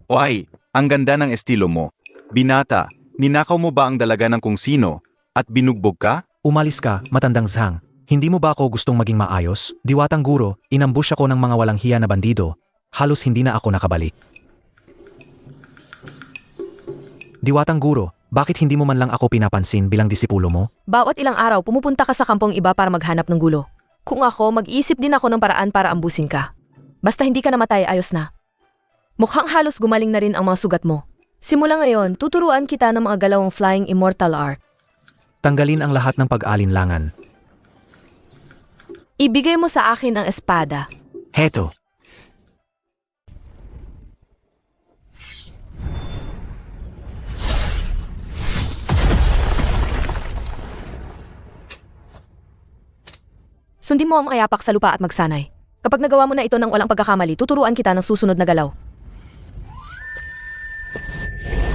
Oy, ang ganda ng estilo mo. Binata, ninakaw mo ba ang dalaga ng kung sino at binugbog ka? Umalis ka, matandang Zhang. Hindi mo ba ako gustong maging maayos? Diwatang guro, inambush ako ng mga walang hiya na bandido. Halos hindi na ako nakabalik. Diwatang guro, bakit hindi mo man lang ako pinapansin bilang disipulo mo? Bawat ilang araw, pumupunta ka sa kampong iba para maghanap ng gulo. Kung ako, mag-iisip din ako ng paraan para ambusin ka. Basta hindi ka namatay, ayos na. Mukhang halos gumaling na rin ang mga sugat mo. Simula ngayon, tuturuan kita ng mga galawang Flying Immortal Art. Tanggalin ang lahat ng pag-alinlangan. Ibigay mo sa akin ang espada. Heto. Sundin mo ang ayapak sa lupa at magsanay. Kapag nagawa mo na ito ng walang pagkakamali, tuturuan kita ng susunod na galaw.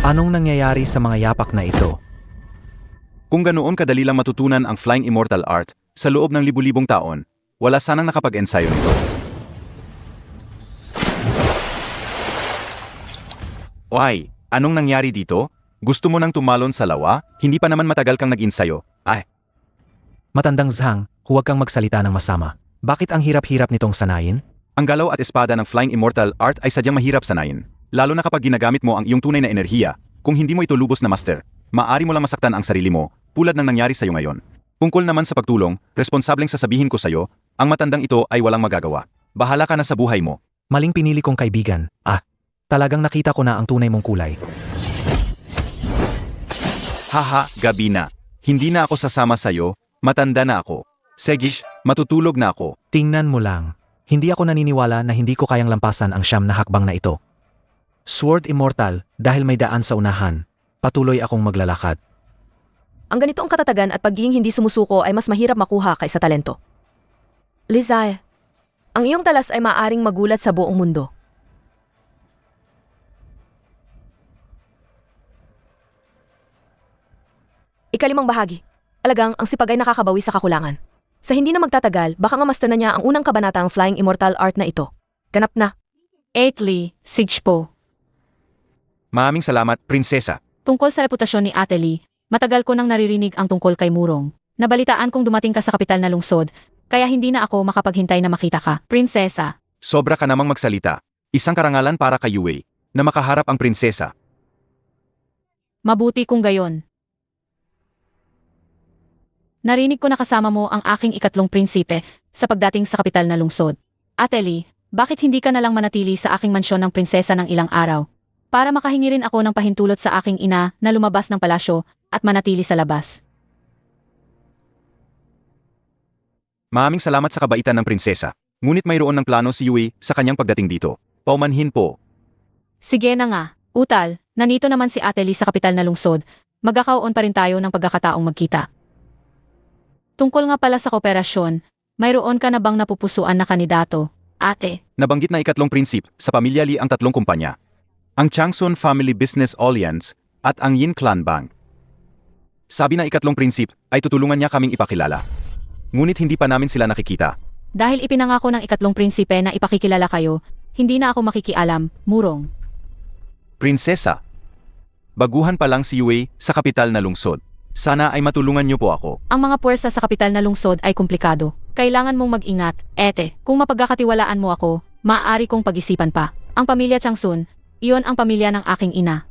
Anong nangyayari sa mga yapak na ito? Kung ganoon kadali lang matutunan ang Flying Immortal Art sa loob ng libu-libong taon, wala sanang nakapag-ensayo nito. Oy, anong nangyari dito? Gusto mo nang tumalon sa lawa? Hindi pa naman matagal kang nag-ensayo. Ay, Matandang Zhang, huwag kang magsalita ng masama. Bakit ang hirap-hirap nitong sanayin? ang galaw at espada ng Flying Immortal Art ay sadyang mahirap sanayin. Lalo na kapag ginagamit mo ang iyong tunay na enerhiya. Kung hindi mo ito lubos na master, maaari mo lang masaktan ang sarili mo, tulad ng nangyari sa iyo ngayon. Tungkol naman sa pagtulong, responsableng sasabihin ko sa iyo, ang matandang ito ay walang magagawa. Bahala ka na sa buhay mo. Maling pinili kong kaibigan. Talagang nakita ko na ang tunay mong kulay. Haha, gabi na. Hindi na ako sasama sa iyo, matanda na ako. Segish, matutulog na ako. Tingnan mo lang. Hindi ako naniniwala na hindi ko kayang lampasan ang siyam na hakbang na ito. Sword Immortal, dahil may daan sa unahan, patuloy akong maglalakad. Ang ganito ang katatagan at pagiging hindi sumusuko ay mas mahirap makuha kaysa talento. Lizay, Ang iyong talas ay maaaring magulat sa buong mundo. Ikalimang bahagi. Alagang ang sipag ay nakakabawi sa kakulangan. Sa hindi na magtatagal, baka nga master na niya ang unang kabanata ng Flying Immortal Art na ito. Ganap na. 8 Lee, Sige po. Maraming salamat, prinsesa. Tungkol sa reputasyon ni Ate Lee, matagal ko nang naririnig ang tungkol kay Murong. Nabalitaan kong dumating ka sa kapital na lungsod, kaya hindi na ako makapaghintay na makita ka. Prinsesa, Sobra ka namang magsalita. Isang karangalan para kay Yue, na makaharap ang prinsesa. mabuti kung gayon. Narinig ko na kasama mo ang aking ikatlong prinsipe sa pagdating sa kapital na lungsod. Ate Lee, bakit hindi ka nalang manatili sa aking mansyon ng prinsesa ng ilang araw? Para makahingi rin ako ng pahintulot sa aking ina na lumabas ng palasyo at manatili sa labas. Maraming salamat sa kabaitan ng prinsesa. Ngunit mayroon ng plano si Yue sa kanyang pagdating dito. Paumanhin po. Sige na nga, Utal, nanito naman si Ate Lee sa kapital na lungsod. Magkakaroon pa rin tayo ng pagkakataong magkita. Tungkol nga pala sa kooperasyon, mayroon ka na bang napupusuan na kandidato, ate? Nabanggit na ikatlong prinsip sa pamilya Lee ang tatlong kumpanya. Ang Changsun Family Business Alliance at ang Yin Clan Bank. Sabi na ikatlong prinsip ay tutulungan niya kaming ipakilala. Ngunit hindi pa namin sila nakikita. Dahil ipinangako ng ikatlong prinsipe na ipakikilala kayo, hindi na ako makikialam, Murong. Prinsesa, baguhan pa lang si Yue sa kapital na lungsod. Sana ay matulungan niyo po ako. Ang mga puwersa sa kapital na lungsod ay komplikado. Kailangan mong mag-ingat, ete. Kung mapagkakatiwalaan mo ako, maaari kong pag-isipan pa. Ang pamilya Changsun, iyon ang pamilya ng aking ina.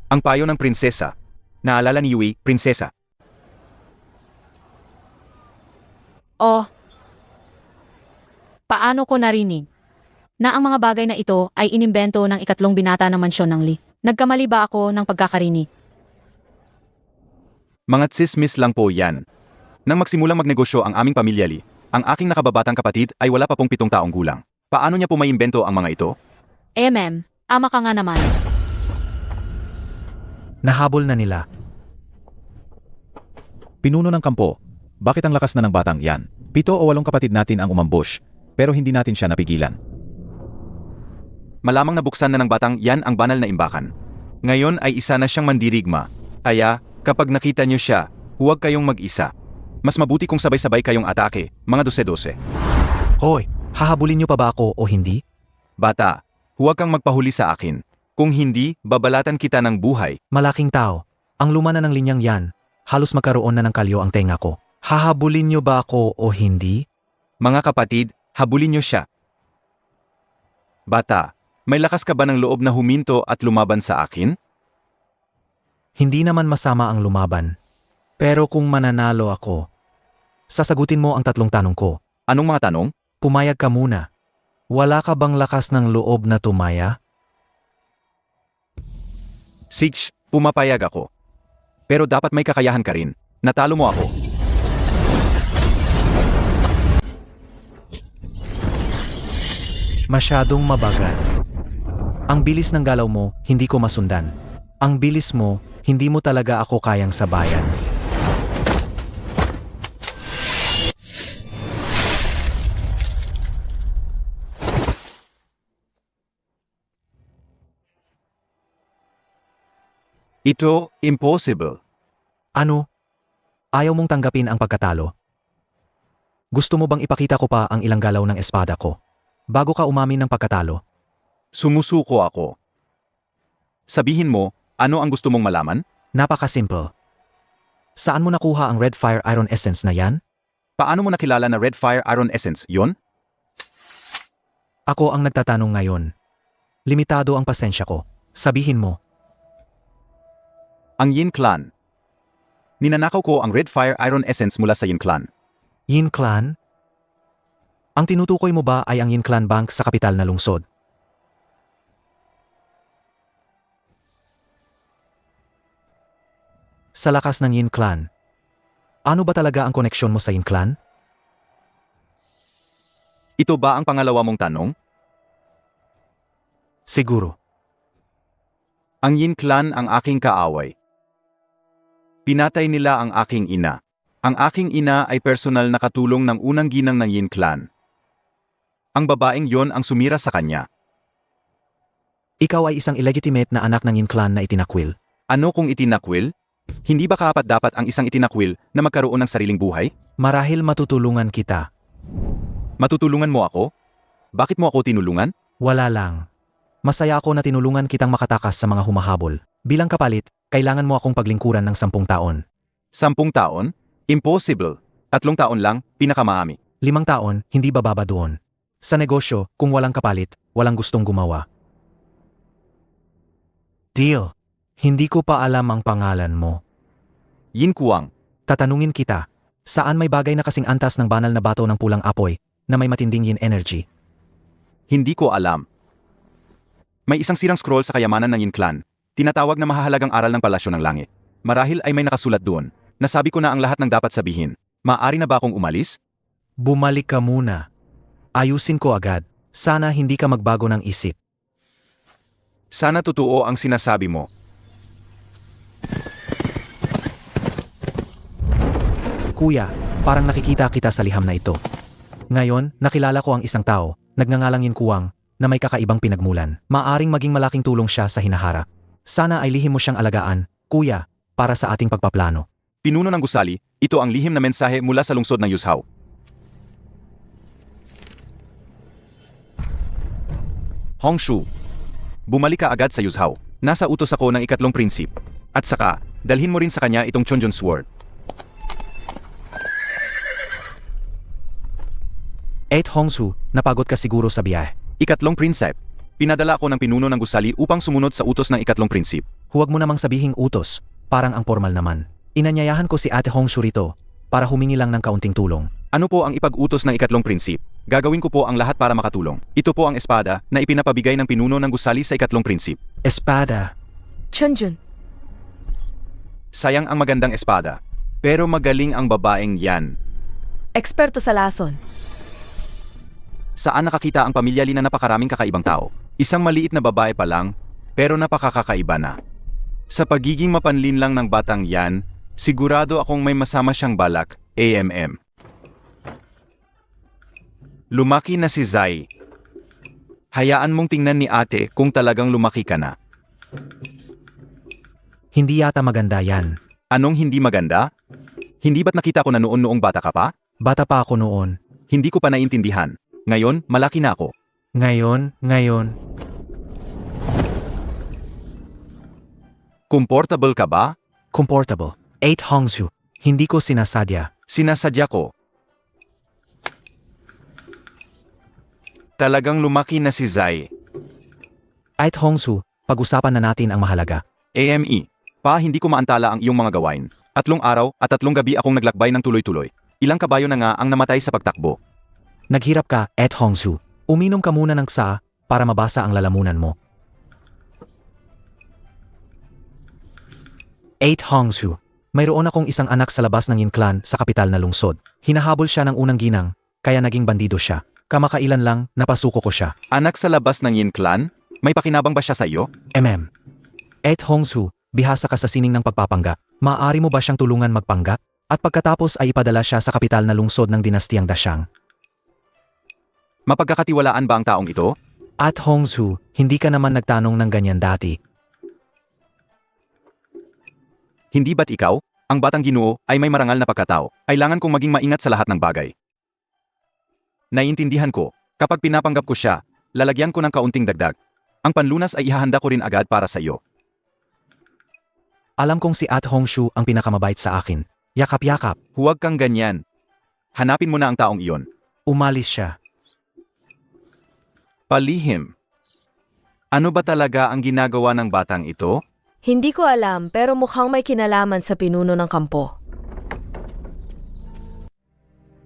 Ang payo ng prinsesa. Naalala ni Yue, prinsesa. Oh, paano ko narinig na ang mga bagay na ito ay inimbento ng ikatlong binata ng mansyon ng Lee? Nagkamali ba ako ng pagkakarinig? Mga tsismis lang po yan. Nang magsimulang magnegosyo ang aming pamilya Lee, ang aking nakababatang kapatid ay wala pa pong 7 taong gulang. Paano niya po maimbento ang mga ito? Ama ka nga naman. Nahabol na nila. Pinuno ng kampo. Bakit ang lakas na ng batang yan? 7 o 8 kapatid natin ang umambush, pero hindi natin siya napigilan. Malamang nabuksan na ng batang yan ang banal na imbakan. Ngayon ay isa na siyang mandirigma. Kaya, kapag nakita niyo siya, huwag kayong mag-isa. Mas mabuti kung sabay-sabay kayong atake, mga 12-12. Hoy, hahabulin niyo pa ba ako o hindi? Bata, huwag kang magpahuli sa akin. Kung hindi, babalatan kita ng buhay. Malaking tao. Ang luma na ng linyang yan. Halos magkaroon na ng kalyo ang tenga ko. Hahabulin niyo ba ako o hindi? Mga kapatid, habulin niyo siya. Bata, may lakas ka ba ng loob na huminto at lumaban sa akin? Hindi naman masama ang lumaban. Pero kung mananalo ako, sasagutin mo ang 3 tanong ko. Anong mga tanong? Pumayag ka muna. Wala ka bang lakas ng loob na tumaya? Sige, pumapayag ako. Pero dapat may kakayahan ka rin. Natalo mo ako. Masyadong mabagal. Ang bilis ng galaw mo, hindi ko masundan. Ang bilis mo, hindi mo talaga ako kayang sabayan. Ito, impossible. Ano? Ayaw mong tanggapin ang pagkatalo? Gusto mo bang ipakita ko pa ang ilang galaw ng espada ko? Bago ka umamin ng pagkatalo? Sumusuko ako. Sabihin mo, ano ang gusto mong malaman? Napaka-simple. Saan mo nakuha ang Red Fire Iron Essence na yan? Paano mo nakilala na Red Fire Iron Essence yon? Ako ang nagtatanong ngayon. Limitado ang pasensya ko. Sabihin mo. Ang Yin Clan. Ninanakaw ko ang Red Fire Iron Essence mula sa Yin Clan. Yin Clan? Ang tinutukoy mo ba ay ang Yin Clan Bank sa kapital na lungsod? Sa lakas ng Yin Clan, ano ba talaga ang koneksyon mo sa Yin Clan? Ito ba ang pangalawa mong tanong? Siguro. Ang Yin Clan ang aking kaaway. Pinatay nila ang aking ina. Ang aking ina ay personal na katulong ng unang ginang ng Yin clan. Ang babaeng yon ang sumira sa kanya. Ikaw ay isang illegitimate na anak ng Yin clan na itinakwil. Ano kung itinakwil? Hindi ba dapat ang isang itinakwil na magkaroon ng sariling buhay? Marahil matutulungan kita. Matutulungan mo ako? Bakit mo ako tinulungan? Wala lang. Masaya ako na tinulungan kitang makatakas sa mga humahabol. Bilang kapalit, kailangan mo akong paglingkuran ng 10 taon. 10 taon? Impossible. 3 taon lang, pinakamaami. 5 taon, hindi bababa doon. Sa negosyo, kung walang kapalit, walang gustong gumawa. Deal. Hindi ko pa alam ang pangalan mo. Yin Kuang. Tatanungin kita, saan may bagay na kasing antas ng banal na bato ng pulang apoy na may matinding yin energy? Hindi ko alam. May isang sirang scroll sa kayamanan ng Yin clan. Tinatawag na mahahalagang aral ng palasyo ng langit. Marahil ay may nakasulat doon. Nasabi ko na ang lahat ng dapat sabihin. Maaari na ba akong umalis? Bumalik ka muna. Ayusin ko agad. Sana hindi ka magbago ng isip. Sana totoo ang sinasabi mo. Kuya, parang nakikita kita sa liham na ito. Ngayon, nakilala ko ang isang tao, nagngangalang Yin Kuang, na may kakaibang pinagmulan. Maaring maging malaking tulong siya sa hinaharap. Sana ay lihim mo siyang alagaan, kuya, para sa ating pagpaplano. Pinuno ng gusali, ito ang lihim na mensahe mula sa lungsod ng Yuzhou. Hongshu, bumalik ka agad sa Yuzhou. Nasa utos ako ng 3 prinsip. At saka, dalhin mo rin sa kanya itong Chonjon Sword. 8 Hongsu, napagod ka siguro sa biyahe. 4 prinsip. Pinadala ako ng pinuno ng gusali upang sumunod sa utos ng 3 prinsip. Huwag mo namang sabihing utos, parang ang formal naman. Inanyayahan ko si Ate Hongsu rito, para humingi lang ng kaunting tulong. Ano po ang ipag-utos ng 3 prinsip? Gagawin ko po ang lahat para makatulong. Ito po ang espada na ipinapabigay ng pinuno ng gusali sa 3 prinsip. Espada. Chunjun, Sayang ang magandang espada. Pero magaling ang babaeng yan. eksperto sa lason. Saan nakakita ang pamilya Li na napakaraming kakaibang tao? Isang maliit na babae pa lang, pero napakakaiba na. Sa pagiging mapanlin lang ng batang yan, sigurado akong may masama siyang balak, AMM. Lumaki na si Zai. Hayaan mong tingnan ni ate kung talagang lumaki ka na. Hindi yata maganda yan. Anong hindi maganda? Hindi ba't nakita ko na noong bata ka pa? Bata pa ako noon. Hindi ko pa naintindihan. Ngayon, malaki na ako. Ngayon. Comfortable ka ba? Comfortable. 8 Hongsu, hindi ko sinasadya. Sinasadya ko. Talagang lumaki na si Zai. 8 Hongsu, pag-usapan na natin ang mahalaga. AME. Pa, hindi ko maantala ang iyong mga gawain. 3 araw at 3 gabi akong naglakbay ng tuloy-tuloy. Ilang kabayo na nga ang namatay sa pagtakbo. Naghirap ka, 8 Hongsu. Uminom ka muna ng tsa para mabasa ang lalamunan mo. 8 Hongsu. Mayroon akong isang anak sa labas ng Yin clan sa kapital na lungsod. Hinahabol siya ng unang ginang, kaya naging bandido siya. Kamakailan lang, napasuko ko siya. Anak sa labas ng Yin clan? May pakinabang ba siya sa iyo? 8 Hongsu, bihasa ka sa sining ng pagpapanggap. Maaari mo ba siyang tulungan magpanggap? At pagkatapos ay ipadala siya sa kapital na lungsod ng dinastiyang Dashang. Mapagkakatiwalaan ba ang taong ito? At Hongsu, hindi ka naman nagtanong ng ganyan dati. Hindi ba't ikaw, ang batang Ginoo, ay may marangal na pagkatao? Kailangan kong maging maingat sa lahat ng bagay. Naiintindihan ko, kapag pinapanggap ko siya, lalagyan ko ng kaunting dagdag. Ang panlunas ay ihahanda ko rin agad para sa iyo. Alam kong si At Hongsu ang pinakamabait sa akin. Yakap-yakap. Huwag kang ganyan. Hanapin mo na ang taong iyon. Umalis siya. Palihim. Ano ba talaga ang ginagawa ng batang ito? Hindi ko alam pero mukhang may kinalaman sa pinuno ng kampo.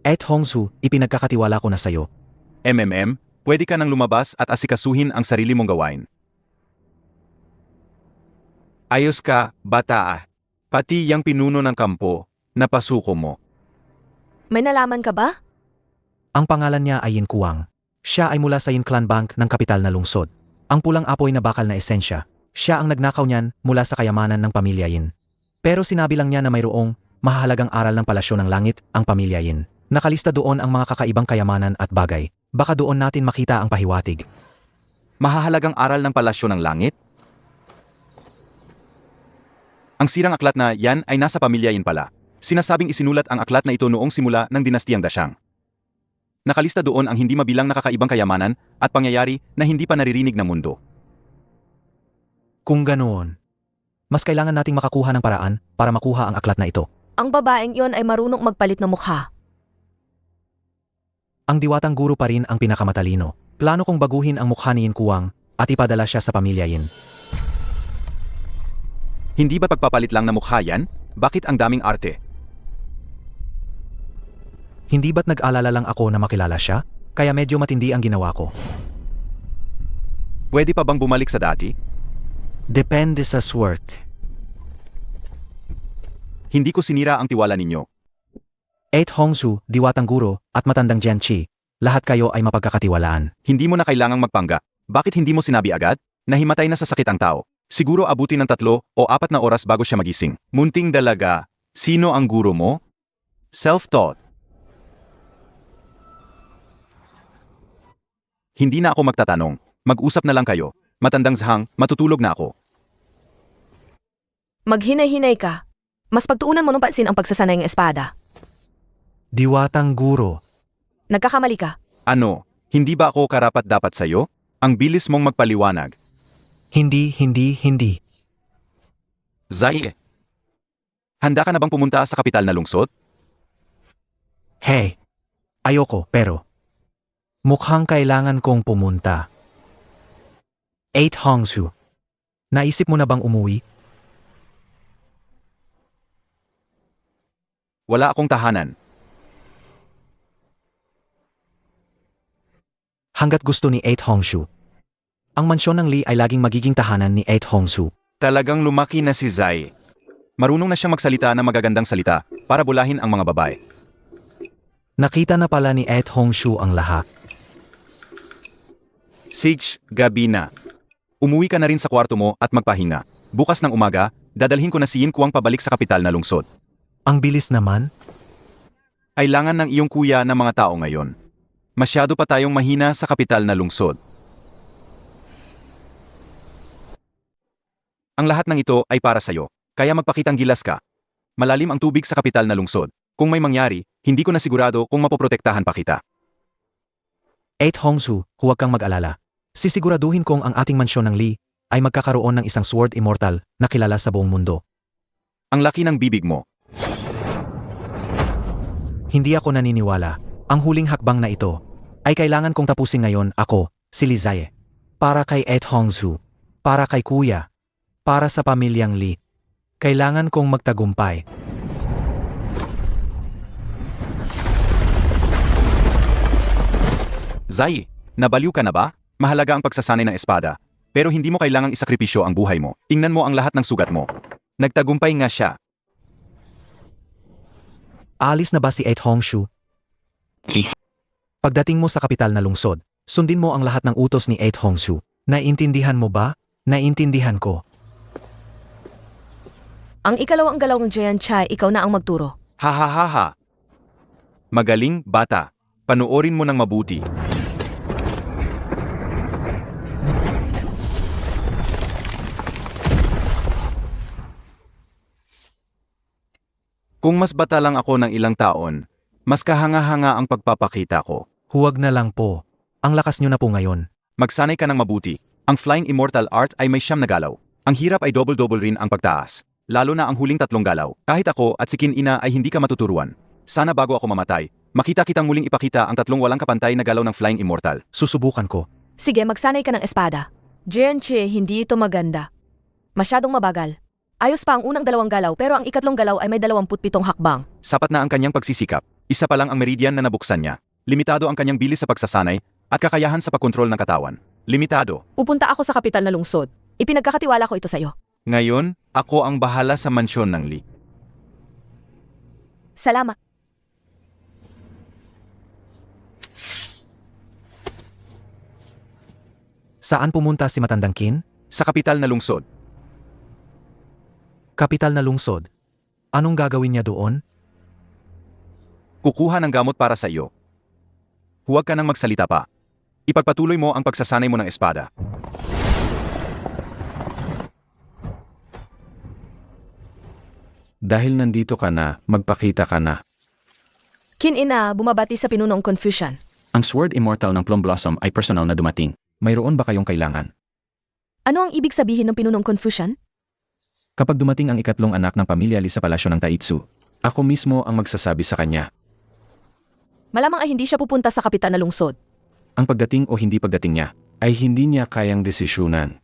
8 Hongsu, ipinagkakatiwala ko na sayo. Pwede ka nang lumabas at asikasuhin ang sarili mong gawain. Ayos ka, bata. Pati yang pinuno ng kampo, napasuko mo. May nalaman ka ba? Ang pangalan niya ay Yin Kuang. Siya ay mula sa Yin Clan Bank ng kapital na lungsod. Ang pulang apoy na bakal na esensya. Siya ang nagnakaw niyan mula sa kayamanan ng pamilya Yin. Pero sinabi lang niya na mayroong mahahalagang aral ng palasyo ng langit, ang pamilya Yin. Nakalista doon ang mga kakaibang kayamanan at bagay. Baka doon natin makita ang pahiwatig. Mahahalagang aral ng palasyo ng langit? Ang sirang aklat na yan ay nasa pamilya Yin pala. Sinasabing isinulat ang aklat na ito noong simula ng dinastiyang Dashang. Nakalista doon ang hindi mabilang na kakaibang kayamanan at pangyayari na hindi pa naririnig ng mundo. Kung ganoon, mas kailangan nating makakuha ng paraan para makuha ang aklat na ito. Ang babaeng iyon ay marunong magpalit ng mukha. Ang diwatang guro pa rin ang pinakamatalino. Plano kong baguhin ang mukha ni Yin Kuwang at ipadala siya sa pamilya Yin. Hindi ba pagpapalit lang na mukha yan? Bakit ang daming arte? Hindi ba't nag-alala lang ako na makilala siya? Kaya medyo matindi ang ginawa ko. Pwede pa bang bumalik sa dati? Depende sa swerte. Hindi ko sinira ang tiwala ninyo. 8 Hongsu, diwatang guro, at matandang Jian Qi. Lahat kayo ay mapagkakatiwalaan. Hindi mo na kailangang magpangga. Bakit hindi mo sinabi agad? Nahimatay na sa sakit ang tao. Siguro abutin ng 3 o 4 na oras bago siya magising. Munting dalaga. Sino ang guro mo? Self-taught. Hindi na ako magtatanong. Mag-usap na lang kayo. Matandang Zhang, matutulog na ako. Maghinay-hinay ka. Mas pagtuunan mo ng pansin ang pagsasanay ng espada. Diwatang guro. Nagkakamali ka. Ano? Hindi ba ako karapat-dapat sa'yo? Ang bilis mong magpaliwanag. Hindi. Zai. Handa ka na bang pumunta sa kapital na lungsod? Hey. Ayoko, pero mukhang kailangan kong pumunta. 8 Hongsu. Naisip mo na bang umuwi? Wala akong tahanan. Hanggat gusto ni 8 Hongsu. Ang mansyon ng Li ay laging magiging tahanan ni 8 Hongsu. Talagang lumaki na si Zai. Marunong na siyang magsalita ng magagandang salita para bulahin ang mga babae. Nakita na pala ni 8 Hongsu ang lahat. Sage, gabi na. Umuwi ka na rin sa kwarto mo at magpahinga. Bukas ng umaga, dadalhin ko na si Yin Kuwang pabalik sa kapital na lungsod. Ang bilis naman. Kailangan ng iyong kuya ng mga tao ngayon. Masyado pa tayong mahina sa kapital na lungsod. Ang lahat ng ito ay para sa'yo, kaya magpakitang gilas ka. Malalim ang tubig sa kapital na lungsod. Kung may mangyari, hindi ko na sigurado kung mapoprotektahan pa kita. 8 Hongsu, huwag kang mag-alala. Sisiguraduhin kong ang ating mansyon ng Li ay magkakaroon ng isang sword immortal na kilala sa buong mundo. Ang laki ng bibig mo. Hindi ako naniniwala. Ang huling hakbang na ito ay kailangan kong tapusin ngayon ako, si Li Zai. Para kay 8 Hongsu. Para kay kuya. Para sa pamilyang Li. Kailangan kong magtagumpay. Zai, nabaliw ka na ba? Mahalaga ang pagsasanay ng espada. Pero hindi mo kailangang isakripisyo ang buhay mo. Tingnan mo ang lahat ng sugat mo. Nagtagumpay nga siya. Alis na ba si 8 Hongsu? Pagdating mo sa kapital na lungsod, sundin mo ang lahat ng utos ni 8 Hongsu. Naiintindihan mo ba? Naiintindihan ko. Ang ikalawang galaw ng Jian Chai, ikaw na ang magturo. Ha ha ha ha. Magaling, bata. Panoorin mo ng mabuti. Kung mas bata lang ako ng ilang taon, mas kahanga-hanga ang pagpapakita ko. Huwag na lang po. Ang lakas nyo na po ngayon. Magsanay ka ng mabuti. Ang Flying Immortal Art ay may 9 na galaw. Ang hirap ay double-double rin ang pagtaas. Lalo na ang huling 3 galaw. Kahit ako at si Kin-ina ay hindi ka matuturuan. Sana bago ako mamatay, makita kitang muling ipakita ang 3 walang kapantay na galaw ng Flying Immortal. Susubukan ko. Sige, magsanay ka ng espada. Jian Chai, hindi ito maganda. Masyadong mabagal. Ayos pa ang unang 2 galaw pero ang ikatlong galaw ay may 27 hakbang. Sapat na ang kanyang pagsisikap. Isa pa lang ang meridian na nabuksan niya. Limitado ang kanyang bilis sa pagsasanay at kakayahan sa pagkontrol ng katawan. Limitado. Pupunta ako sa kapital na lungsod. Ipinagkakatiwala ko ito sa'yo. Ngayon, ako ang bahala sa mansyon ng Li. Salamat. Saan pumunta si Matandang Qin? Sa kapital na lungsod. Kapital na lungsod. Anong gagawin niya doon? Kukuha ng gamot para sa iyo. Huwag ka nang magsalita pa. Ipagpatuloy mo ang pagsasanay mo ng espada. Dahil nandito ka na, magpakita ka na. Kinina, bumabati sa pinunong Confucian. Ang Sword Immortal ng Plum Blossom ay personal na dumating. Mayroon ba kayong kailangan? Ano ang ibig sabihin ng pinunong Confucian? Kapag dumating ang ikatlong anak ng pamilya Lee sa palasyo ng Taitsu, ako mismo ang magsasabi sa kanya. Malamang ay hindi siya pupunta sa kapital na lungsod. Ang pagdating o hindi pagdating niya, ay hindi niya kayang desisyunan.